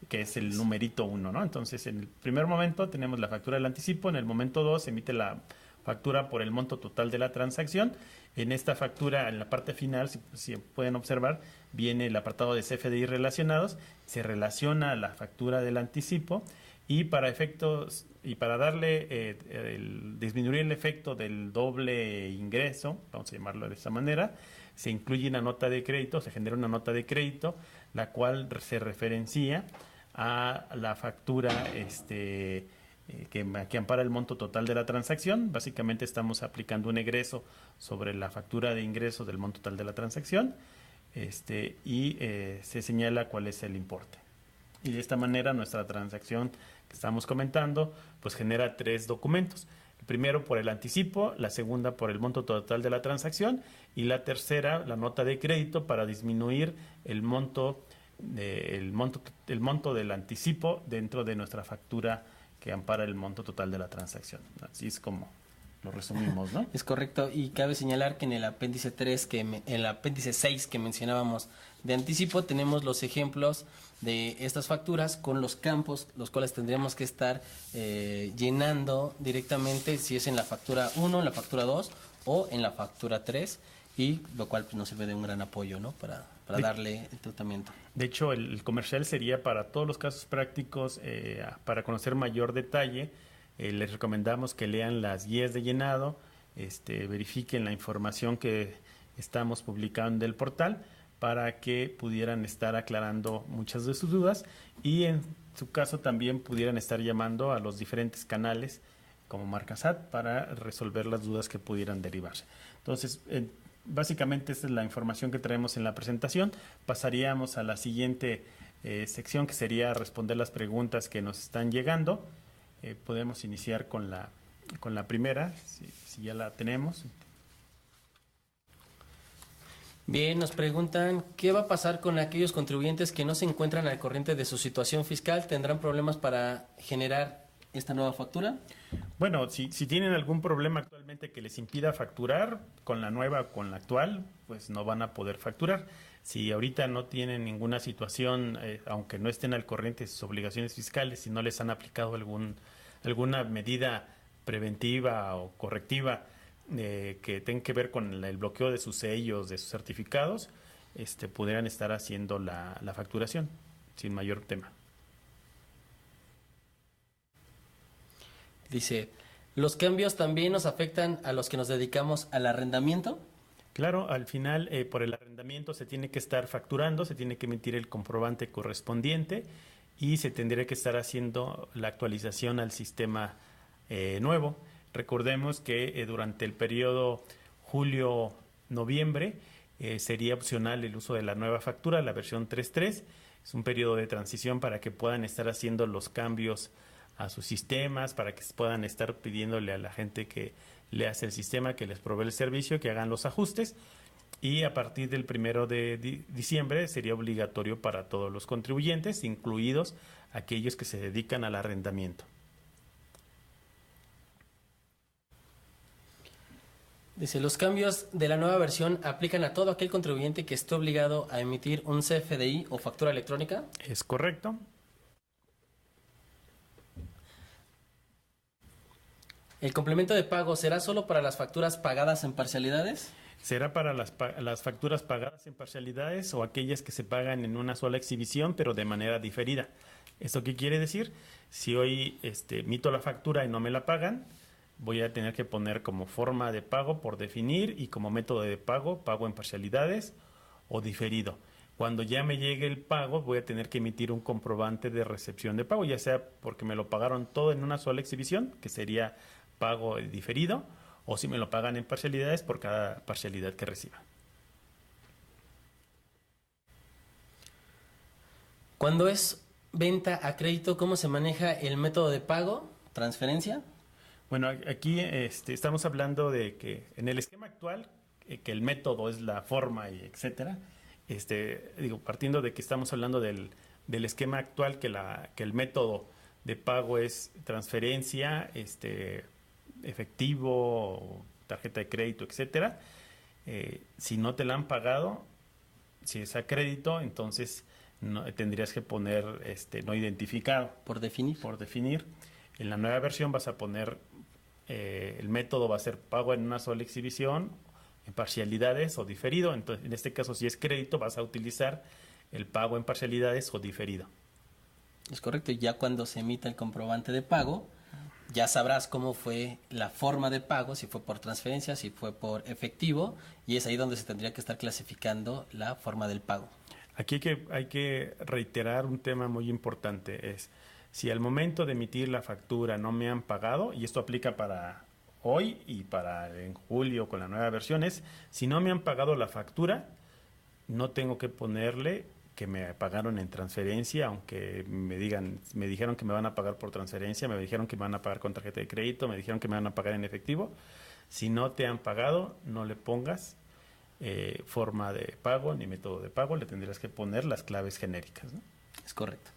Speaker 1: Que es el numerito 1, ¿no? Entonces, en el primer momento tenemos la factura del anticipo, en el momento 2 se emite la factura por el monto total de la transacción. En esta factura, en la parte final, si pueden observar, viene el apartado de CFDI relacionados, se relaciona la factura del anticipo, y para efectos y para darle disminuir el efecto del doble ingreso, vamos a llamarlo de esta manera, se incluye una nota de crédito, se genera una nota de crédito, la cual se referencia a la factura que ampara el monto total de la transacción. Básicamente estamos aplicando un egreso sobre la factura de ingreso del monto total de la transacción, y se señala cuál es el importe. Y de esta manera nuestra transacción que estamos comentando pues genera 3 documentos. El primero por el anticipo, la segunda por el monto total de la transacción, y la tercera la nota de crédito para disminuir el monto del anticipo dentro de nuestra factura que ampara el monto total de la transacción. Así es como lo resumimos, ¿no?
Speaker 2: Es correcto, y cabe señalar que en el apéndice 3, en el apéndice 6 que mencionábamos de anticipo, tenemos los ejemplos de estas facturas con los campos, los cuales tendríamos que estar llenando directamente, si es en la factura 1, en la factura 2 o en la factura 3, y lo cual pues, nos sirve de un gran apoyo, ¿no? Para darle el tratamiento.
Speaker 1: De hecho, el comercial sería para todos los casos prácticos, para conocer mayor detalle. Les recomendamos que lean las guías de llenado, verifiquen la información que estamos publicando del portal para que pudieran estar aclarando muchas de sus dudas, y en su caso también pudieran estar llamando a los diferentes canales como Marcasat para resolver las dudas que pudieran derivarse. Entonces, básicamente esta es la información que traemos en la presentación. Pasaríamos a la siguiente sección, que sería responder las preguntas que nos están llegando. Podemos iniciar con la primera, si ya la tenemos.
Speaker 2: Bien, nos preguntan, ¿qué va a pasar con aquellos contribuyentes que no se encuentran al corriente de su situación fiscal? ¿Tendrán problemas para generar esta nueva factura?
Speaker 1: Bueno, si tienen algún problema actualmente que les impida facturar, con la nueva o con la actual, pues no van a poder facturar. Si ahorita no tienen ninguna situación, aunque no estén al corriente de sus obligaciones fiscales, si no les han aplicado alguna medida preventiva o correctiva que tenga que ver con el bloqueo de sus sellos, de sus certificados, pudieran estar haciendo la facturación sin mayor tema.
Speaker 2: Dice, ¿los cambios también nos afectan a los que nos dedicamos al arrendamiento?
Speaker 1: Claro, al final por el arrendamiento se tiene que estar facturando, se tiene que emitir el comprobante correspondiente y se tendría que estar haciendo la actualización al sistema nuevo. Recordemos que durante el periodo julio-noviembre sería opcional el uso de la nueva factura, la versión 3.3. Es un periodo de transición para que puedan estar haciendo los cambios a sus sistemas, para que puedan estar pidiéndole a la gente que le hace el sistema, que les provee el servicio, que hagan los ajustes, y a partir del 1 de diciembre sería obligatorio para todos los contribuyentes, incluidos aquellos que se dedican al arrendamiento.
Speaker 2: Dice, los cambios de la nueva versión aplican a todo aquel contribuyente que esté obligado a emitir un CFDI o factura electrónica.
Speaker 1: Es correcto.
Speaker 2: ¿El complemento de pago será solo para las facturas pagadas en parcialidades?
Speaker 1: ¿Será para las facturas pagadas en parcialidades o aquellas que se pagan en una sola exhibición pero de manera diferida? ¿Esto qué quiere decir? Si hoy emito la factura y no me la pagan, voy a tener que poner como forma de pago por definir y como método de pago, pago en parcialidades o diferido. Cuando ya me llegue el pago, voy a tener que emitir un comprobante de recepción de pago, ya sea porque me lo pagaron todo en una sola exhibición, que sería pago diferido, o si me lo pagan en parcialidades por cada parcialidad que reciba.
Speaker 2: Cuando es venta a crédito, ¿cómo se maneja el método de pago? ¿Transferencia?
Speaker 1: Bueno, aquí estamos hablando de que en el esquema actual, que el método es la forma y etcétera. Partiendo de que estamos hablando del esquema actual, que el método de pago es transferencia, efectivo, tarjeta de crédito, etcétera. Si no te la han pagado, si es a crédito, entonces tendrías que poner no identificado.
Speaker 2: Por definir.
Speaker 1: Por definir. En la nueva versión vas a poner el método va a ser pago en una sola exhibición, en parcialidades o diferido. Entonces, en este caso, si es crédito, vas a utilizar el pago en parcialidades o diferido.
Speaker 2: Es correcto. Y ya cuando se emita el comprobante de pago, ya sabrás cómo fue la forma de pago, si fue por transferencia, si fue por efectivo, y es ahí donde se tendría que estar clasificando la forma del pago.
Speaker 1: Aquí hay que reiterar un tema muy importante, es si al momento de emitir la factura no me han pagado, y esto aplica para hoy y para en julio con la nueva versión, es si no me han pagado la factura, no tengo que ponerle que me pagaron en transferencia, aunque me dijeron que me van a pagar por transferencia, me dijeron que me van a pagar con tarjeta de crédito, me dijeron que me van a pagar en efectivo. Si no te han pagado, no le pongas forma de pago ni método de pago, le tendrías que poner las claves genéricas, ¿no?
Speaker 2: Es correcto.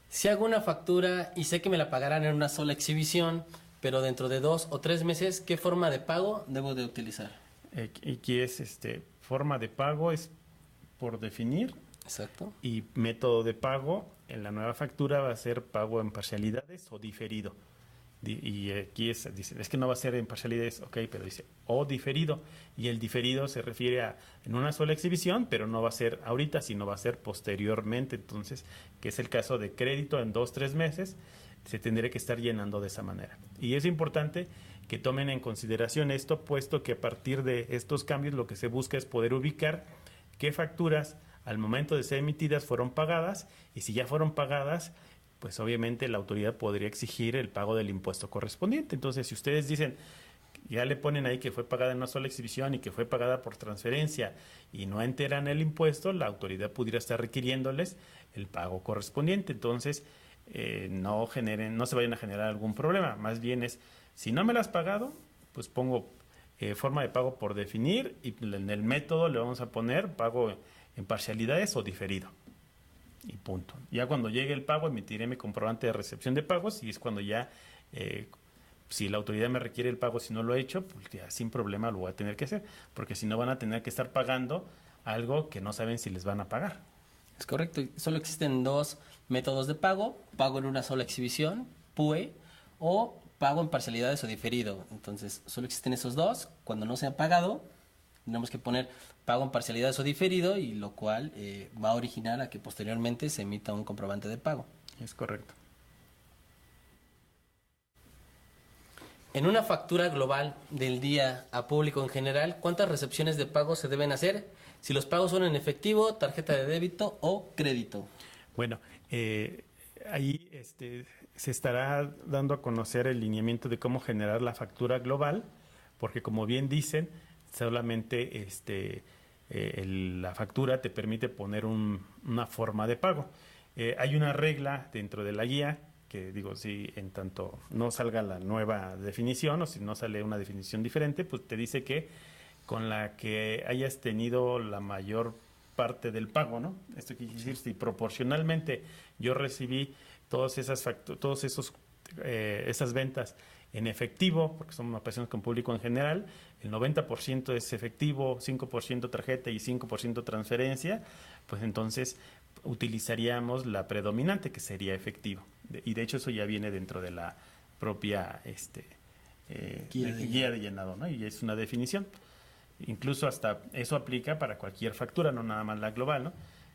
Speaker 2: Si hago una factura y sé que me la pagarán en una sola exhibición, pero dentro de 2 o 3 meses, ¿qué forma de pago debo de utilizar?
Speaker 1: Aquí es forma de pago es por definir.
Speaker 2: Exacto.
Speaker 1: Y método de pago en la nueva factura va a ser pago en parcialidades o diferido. Y aquí dice, es que no va a ser en parcialidades, ok, pero dice o diferido. Y el diferido se refiere a en una sola exhibición, pero no va a ser ahorita, sino va a ser posteriormente. Entonces, que es el caso de crédito en 2-3 meses, se tendría que estar llenando de esa manera. Y es importante que tomen en consideración esto, puesto que a partir de estos cambios lo que se busca es poder ubicar qué facturas al momento de ser emitidas fueron pagadas, y si ya fueron pagadas, pues obviamente la autoridad podría exigir el pago del impuesto correspondiente. Entonces, si ustedes dicen, ya le ponen ahí que fue pagada en una sola exhibición y que fue pagada por transferencia y no enteran el impuesto, la autoridad pudiera estar requiriéndoles el pago correspondiente. Entonces, no se vayan a generar algún problema. Más bien es, si no me lo has pagado, pues pongo forma de pago por definir, y en el método le vamos a poner pago en parcialidades o diferido. Y punto. Ya cuando llegue el pago, emitiré mi comprobante de recepción de pagos, y es cuando ya, si la autoridad me requiere el pago, si no lo he hecho, pues ya sin problema lo voy a tener que hacer, porque si no van a tener que estar pagando algo que no saben si les van a pagar.
Speaker 2: Es correcto. Solo existen 2 métodos de pago: pago en una sola exhibición, PUE, o pago en parcialidades o diferido. Entonces, solo existen esos 2. Cuando no se han pagado, tenemos que poner pago en parcialidades o diferido, y lo cual va a originar a que posteriormente se emita un comprobante de pago.
Speaker 1: Es correcto.
Speaker 2: En una factura global del día a público en general, ¿cuántas recepciones de pago se deben hacer? Si los pagos son en efectivo, tarjeta de débito o crédito.
Speaker 1: Bueno, ahí se estará dando a conocer el lineamiento de cómo generar la factura global, porque como bien dicen, solamente la factura te permite poner una forma de pago. Hay una regla dentro de la guía que si en tanto no salga la nueva definición o si no sale una definición diferente, pues te dice que con la que hayas tenido la mayor parte del pago, ¿no? Esto quiere decir, si proporcionalmente yo recibí esas ventas en efectivo, porque son operaciones con público en general, el 90% es efectivo, 5% tarjeta y 5% transferencia, pues entonces utilizaríamos la predominante, que sería efectivo. Y de hecho eso ya viene dentro de la propia guía de llenado, ¿no? Y es una definición. Incluso hasta eso aplica para cualquier factura, no nada más la global, ¿no?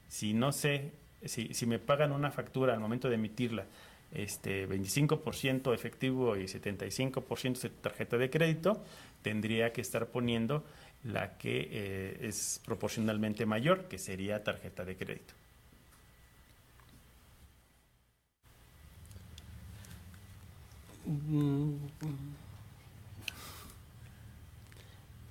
Speaker 1: Si no sé, si me pagan una factura al momento de emitirla, 25% efectivo y 75% de tarjeta de crédito, tendría que estar poniendo la que es proporcionalmente mayor, que sería tarjeta de crédito.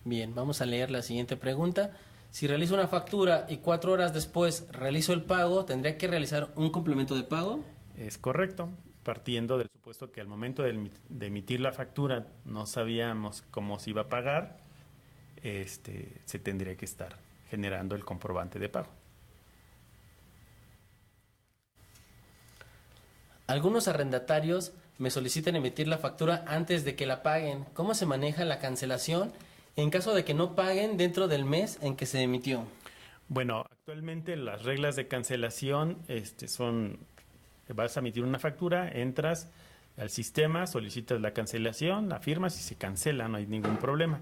Speaker 2: Bien, vamos a leer la siguiente pregunta. Si realizo una factura y 4 horas después realizo el pago, ¿tendría que realizar un complemento de pago?
Speaker 1: Es correcto, partiendo del supuesto que al momento de emitir la factura no sabíamos cómo se iba a pagar, se tendría que estar generando el comprobante de pago.
Speaker 2: Algunos arrendatarios me solicitan emitir la factura antes de que la paguen. ¿Cómo se maneja la cancelación en caso de que no paguen dentro del mes en que se emitió?
Speaker 1: Bueno, actualmente las reglas de cancelación son, vas a emitir una factura, entras al sistema, solicitas la cancelación, la firmas y se cancela, no hay ningún problema.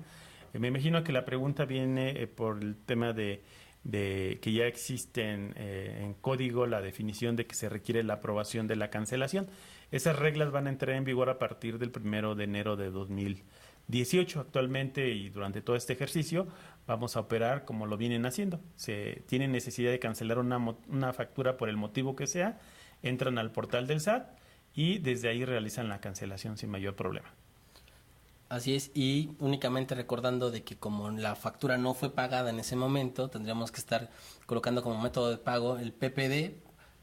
Speaker 1: Me imagino que la pregunta viene por el tema de que ya existen en código la definición de que se requiere la aprobación de la cancelación. Esas reglas van a entrar en vigor a partir del 1 de enero de 2018. Actualmente y durante todo este ejercicio vamos a operar como lo vienen haciendo. Se tiene necesidad de cancelar una factura por el motivo que sea, entran al portal del SAT y desde ahí realizan la cancelación sin mayor problema.
Speaker 2: Así es, y únicamente recordando de que como la factura no fue pagada en ese momento, tendríamos que estar colocando como método de pago el PPD,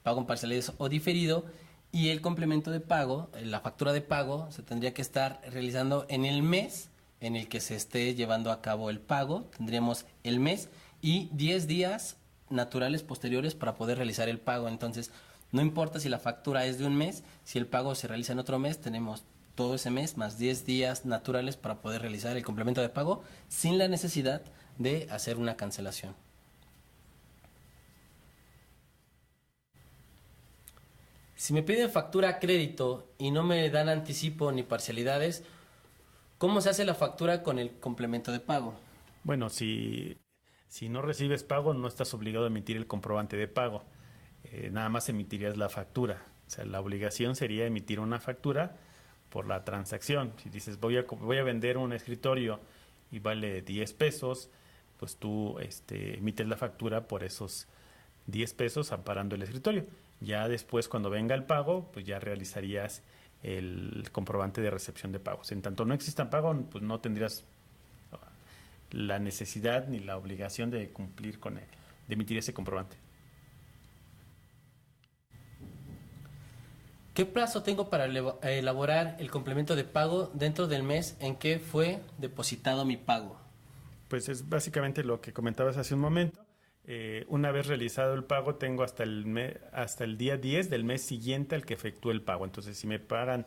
Speaker 2: pago en parcialidades o diferido, y el complemento de pago, la factura de pago, se tendría que estar realizando en el mes en el que se esté llevando a cabo el pago. Tendríamos el mes y 10 días naturales posteriores para poder realizar el pago. Entonces, no importa si la factura es de un mes, si el pago se realiza en otro mes, tenemos todo ese mes más 10 días naturales para poder realizar el complemento de pago sin la necesidad de hacer una cancelación. Si me piden factura a crédito y no me dan anticipo ni parcialidades, ¿cómo se hace la factura con el complemento de pago?
Speaker 1: Bueno, si no recibes pago, no estás obligado a emitir el comprobante de pago. Nada más emitirías la factura. O sea, la obligación sería emitir una factura por la transacción. Si dices voy a vender un escritorio y vale 10 pesos, pues tú emites la factura por esos 10 pesos amparando el escritorio. Ya después, cuando venga el pago, pues ya realizarías el comprobante de recepción de pagos. En tanto no exista pago, pues no tendrías la necesidad ni la obligación de cumplir con de emitir ese comprobante.
Speaker 2: ¿Qué plazo tengo para elaborar el complemento de pago dentro del mes en que fue depositado mi pago?
Speaker 1: Pues es básicamente lo que comentabas hace un momento. Una vez realizado el pago, tengo hasta el día 10 del mes siguiente al que efectúe el pago. Entonces, si me pagan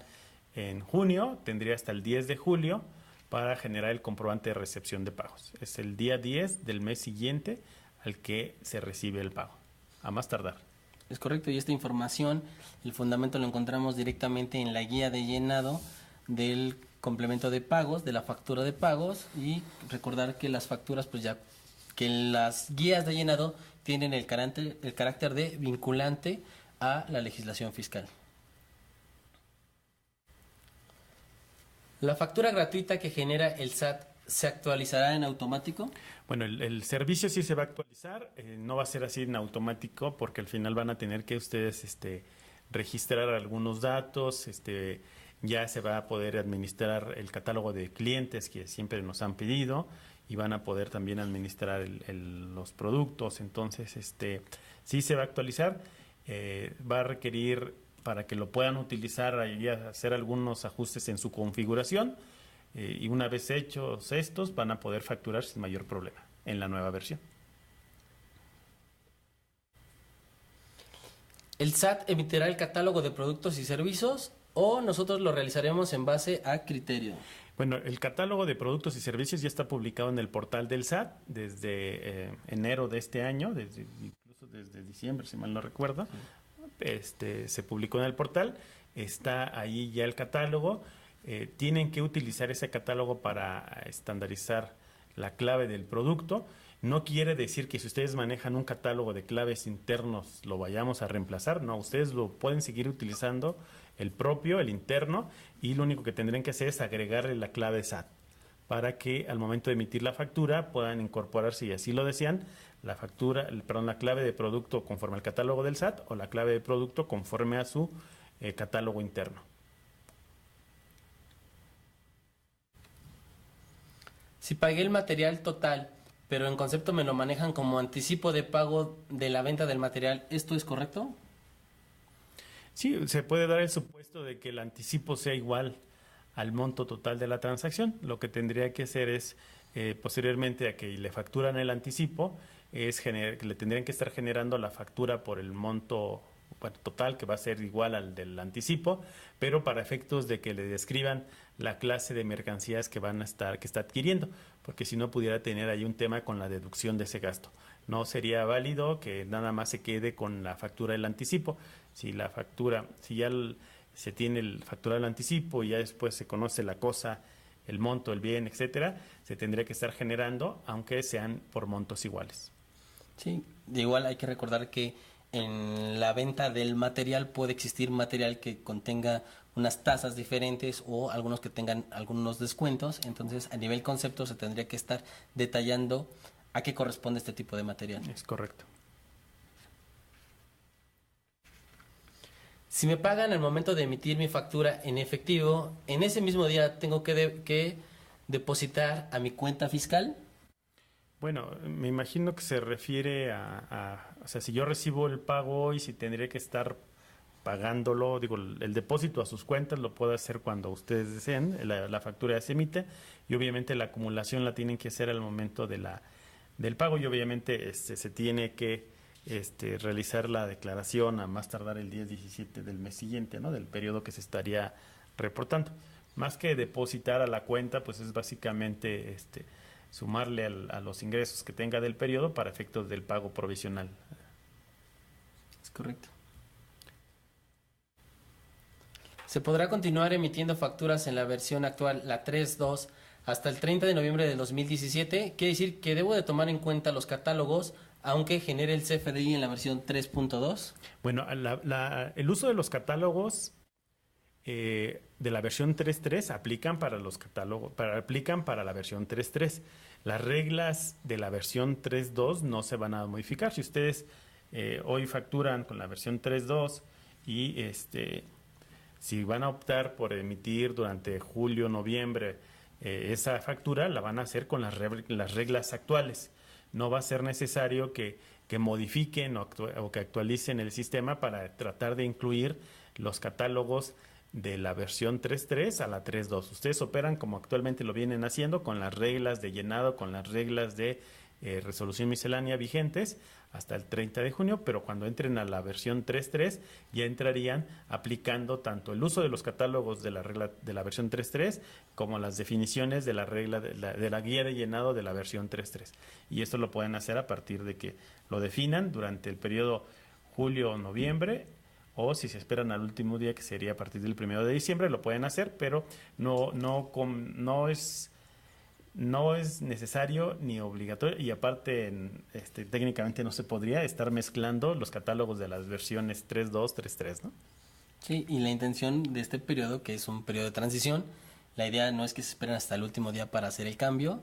Speaker 1: en junio, tendría hasta el 10 de julio para generar el comprobante de recepción de pagos. Es el día 10 del mes siguiente al que se recibe el pago, a más tardar.
Speaker 2: Es correcto, y esta información, el fundamento lo encontramos directamente en la guía de llenado del complemento de pagos, de la factura de pagos, y recordar que las facturas, pues ya, que las guías de llenado tienen el carácter de vinculante a la legislación fiscal. ¿La factura gratuita que genera el SAT se actualizará en automático?
Speaker 1: Bueno, el servicio sí se va a actualizar, no va a ser así en automático porque al final van a tener que ustedes registrar algunos datos, ya se va a poder administrar el catálogo de clientes que siempre nos han pedido y van a poder también administrar los productos. Entonces, sí se va a actualizar, va a requerir para que lo puedan utilizar y hacer algunos ajustes en su configuración. Y una vez hechos estos, van a poder facturar sin mayor problema en la nueva versión.
Speaker 2: ¿El SAT emitirá el catálogo de productos y servicios o nosotros lo realizaremos en base a criterio?
Speaker 1: Bueno, el catálogo de productos y servicios ya está publicado en el portal del SAT desde enero de este año, incluso desde diciembre, si mal no recuerdo. Se publicó en el portal, está ahí ya el catálogo. tienen que utilizar ese catálogo para estandarizar la clave del producto. No quiere decir que si ustedes manejan un catálogo de claves internos lo vayamos a reemplazar, no, ustedes lo pueden seguir utilizando el propio, el interno, y lo único que tendrían que hacer es agregarle la clave SAT para que al momento de emitir la factura puedan incorporar, si así lo desean, la la clave de producto conforme al catálogo del SAT o la clave de producto conforme a su catálogo interno.
Speaker 2: Si pagué el material total, pero en concepto me lo manejan como anticipo de pago de la venta del material, ¿esto es correcto?
Speaker 1: Sí, se puede dar el supuesto de que el anticipo sea igual al monto total de la transacción. Lo que tendría que hacer es, posteriormente a que le facturan el anticipo, que le tendrían que estar generando la factura por el monto total, que va a ser igual al del anticipo, pero para efectos de que le describan la clase de mercancías que está adquiriendo, porque si no pudiera tener ahí un tema con la deducción de ese gasto. No sería válido que nada más se quede con la factura del anticipo. Si ya se tiene el factura del anticipo y ya después se conoce la cosa, el monto, el bien, etcétera, se tendría que estar generando, aunque sean por montos iguales.
Speaker 2: Sí, de igual hay que recordar que en la venta del material puede existir material que contenga unas tasas diferentes o algunos que tengan algunos descuentos, entonces a nivel concepto se tendría que estar detallando a qué corresponde este tipo de material.
Speaker 1: Es correcto.
Speaker 2: Si me pagan al momento de emitir mi factura en efectivo, en ese mismo día tengo que depositar a mi cuenta fiscal.
Speaker 1: Bueno, me imagino que se refiere o sea, si yo recibo el pago hoy, si tendría que estar pagándolo, digo, el depósito a sus cuentas lo puedo hacer cuando ustedes deseen, la factura ya se emite y obviamente la acumulación la tienen que hacer al momento del pago y obviamente se tiene que realizar la declaración a más tardar el día 17 del mes siguiente, ¿no? Del periodo que se estaría reportando. Más que depositar a la cuenta, pues es básicamente sumarle a los ingresos que tenga del periodo para efectos del pago provisional.
Speaker 2: Es correcto. Se podrá continuar emitiendo facturas en la versión actual, la 3.2, hasta el 30 de noviembre de 2017. Quiere decir que debo de tomar en cuenta los catálogos, aunque genere el CFDI en la versión 3.2.
Speaker 1: Bueno, el uso de los catálogos de la versión 3.3 aplican para los catálogos, aplican para la versión 3.3. Las reglas de la versión 3.2 no se van a modificar. Si ustedes hoy facturan con la versión 3.2 y si van a optar por emitir durante julio, noviembre esa factura, la van a hacer con las reglas actuales. No va a ser necesario que modifiquen o que actualicen el sistema para tratar de incluir los catálogos de la versión 3.3 a la 3.2. Ustedes operan como actualmente lo vienen haciendo, con las reglas de llenado, con las reglas de resolución miscelánea vigentes hasta el 30 de junio, pero cuando entren a la versión 3.3 ya entrarían aplicando tanto el uso de los catálogos de la versión 3.3 como las definiciones de la regla de la guía de llenado de la versión 3.3. Y esto lo pueden hacer a partir de que lo definan durante el periodo julio o noviembre, o si se esperan al último día, que sería a partir del 1 de diciembre, lo pueden hacer, pero no es necesario ni obligatorio, y aparte técnicamente no se podría estar mezclando los catálogos de las versiones 3.2, 3.3, ¿no?
Speaker 2: Sí, y la intención de este periodo, que es un periodo de transición, la idea no es que se esperen hasta el último día para hacer el cambio,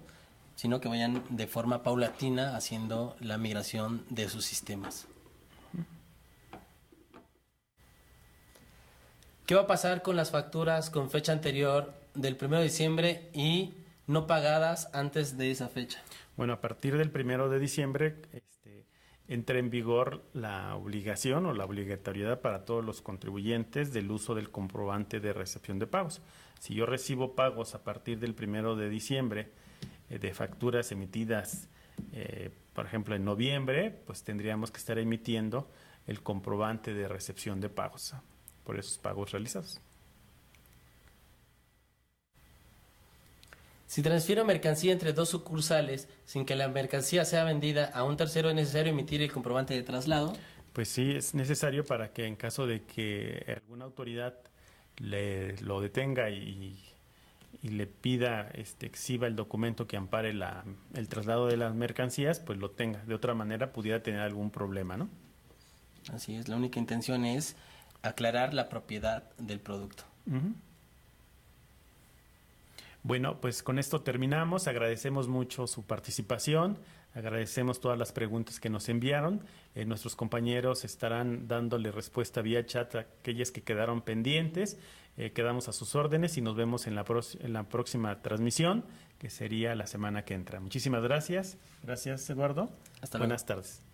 Speaker 2: sino que vayan de forma paulatina haciendo la migración de sus sistemas. ¿Qué va a pasar con las facturas con fecha anterior del 1 de diciembre y no pagadas antes de esa fecha?
Speaker 1: Bueno, a partir del 1 de diciembre entra en vigor la obligación o la obligatoriedad para todos los contribuyentes del uso del comprobante de recepción de pagos. Si yo recibo pagos a partir del 1 de diciembre de facturas emitidas, por ejemplo, en noviembre, pues tendríamos que estar emitiendo el comprobante de recepción de pagos por esos pagos realizados.
Speaker 2: Si transfiero mercancía entre dos sucursales sin que la mercancía sea vendida a un tercero, ¿es necesario emitir el comprobante de traslado?
Speaker 1: Pues sí, es necesario para que en caso de que alguna autoridad lo detenga y y le pida, exhiba el documento que ampare el traslado de las mercancías, pues lo tenga. De otra manera pudiera tener algún problema, ¿no?
Speaker 2: Así es, la única intención es aclarar la propiedad del producto.
Speaker 1: Uh-huh. Bueno, pues con esto terminamos. Agradecemos mucho su participación. Agradecemos todas las preguntas que nos enviaron. Nuestros compañeros estarán dándole respuesta vía chat a aquellas que quedaron pendientes. Quedamos a sus órdenes y nos vemos en la próxima transmisión, que sería la semana que entra. Muchísimas gracias. Gracias, Eduardo.
Speaker 2: Hasta luego.
Speaker 1: Buenas tardes.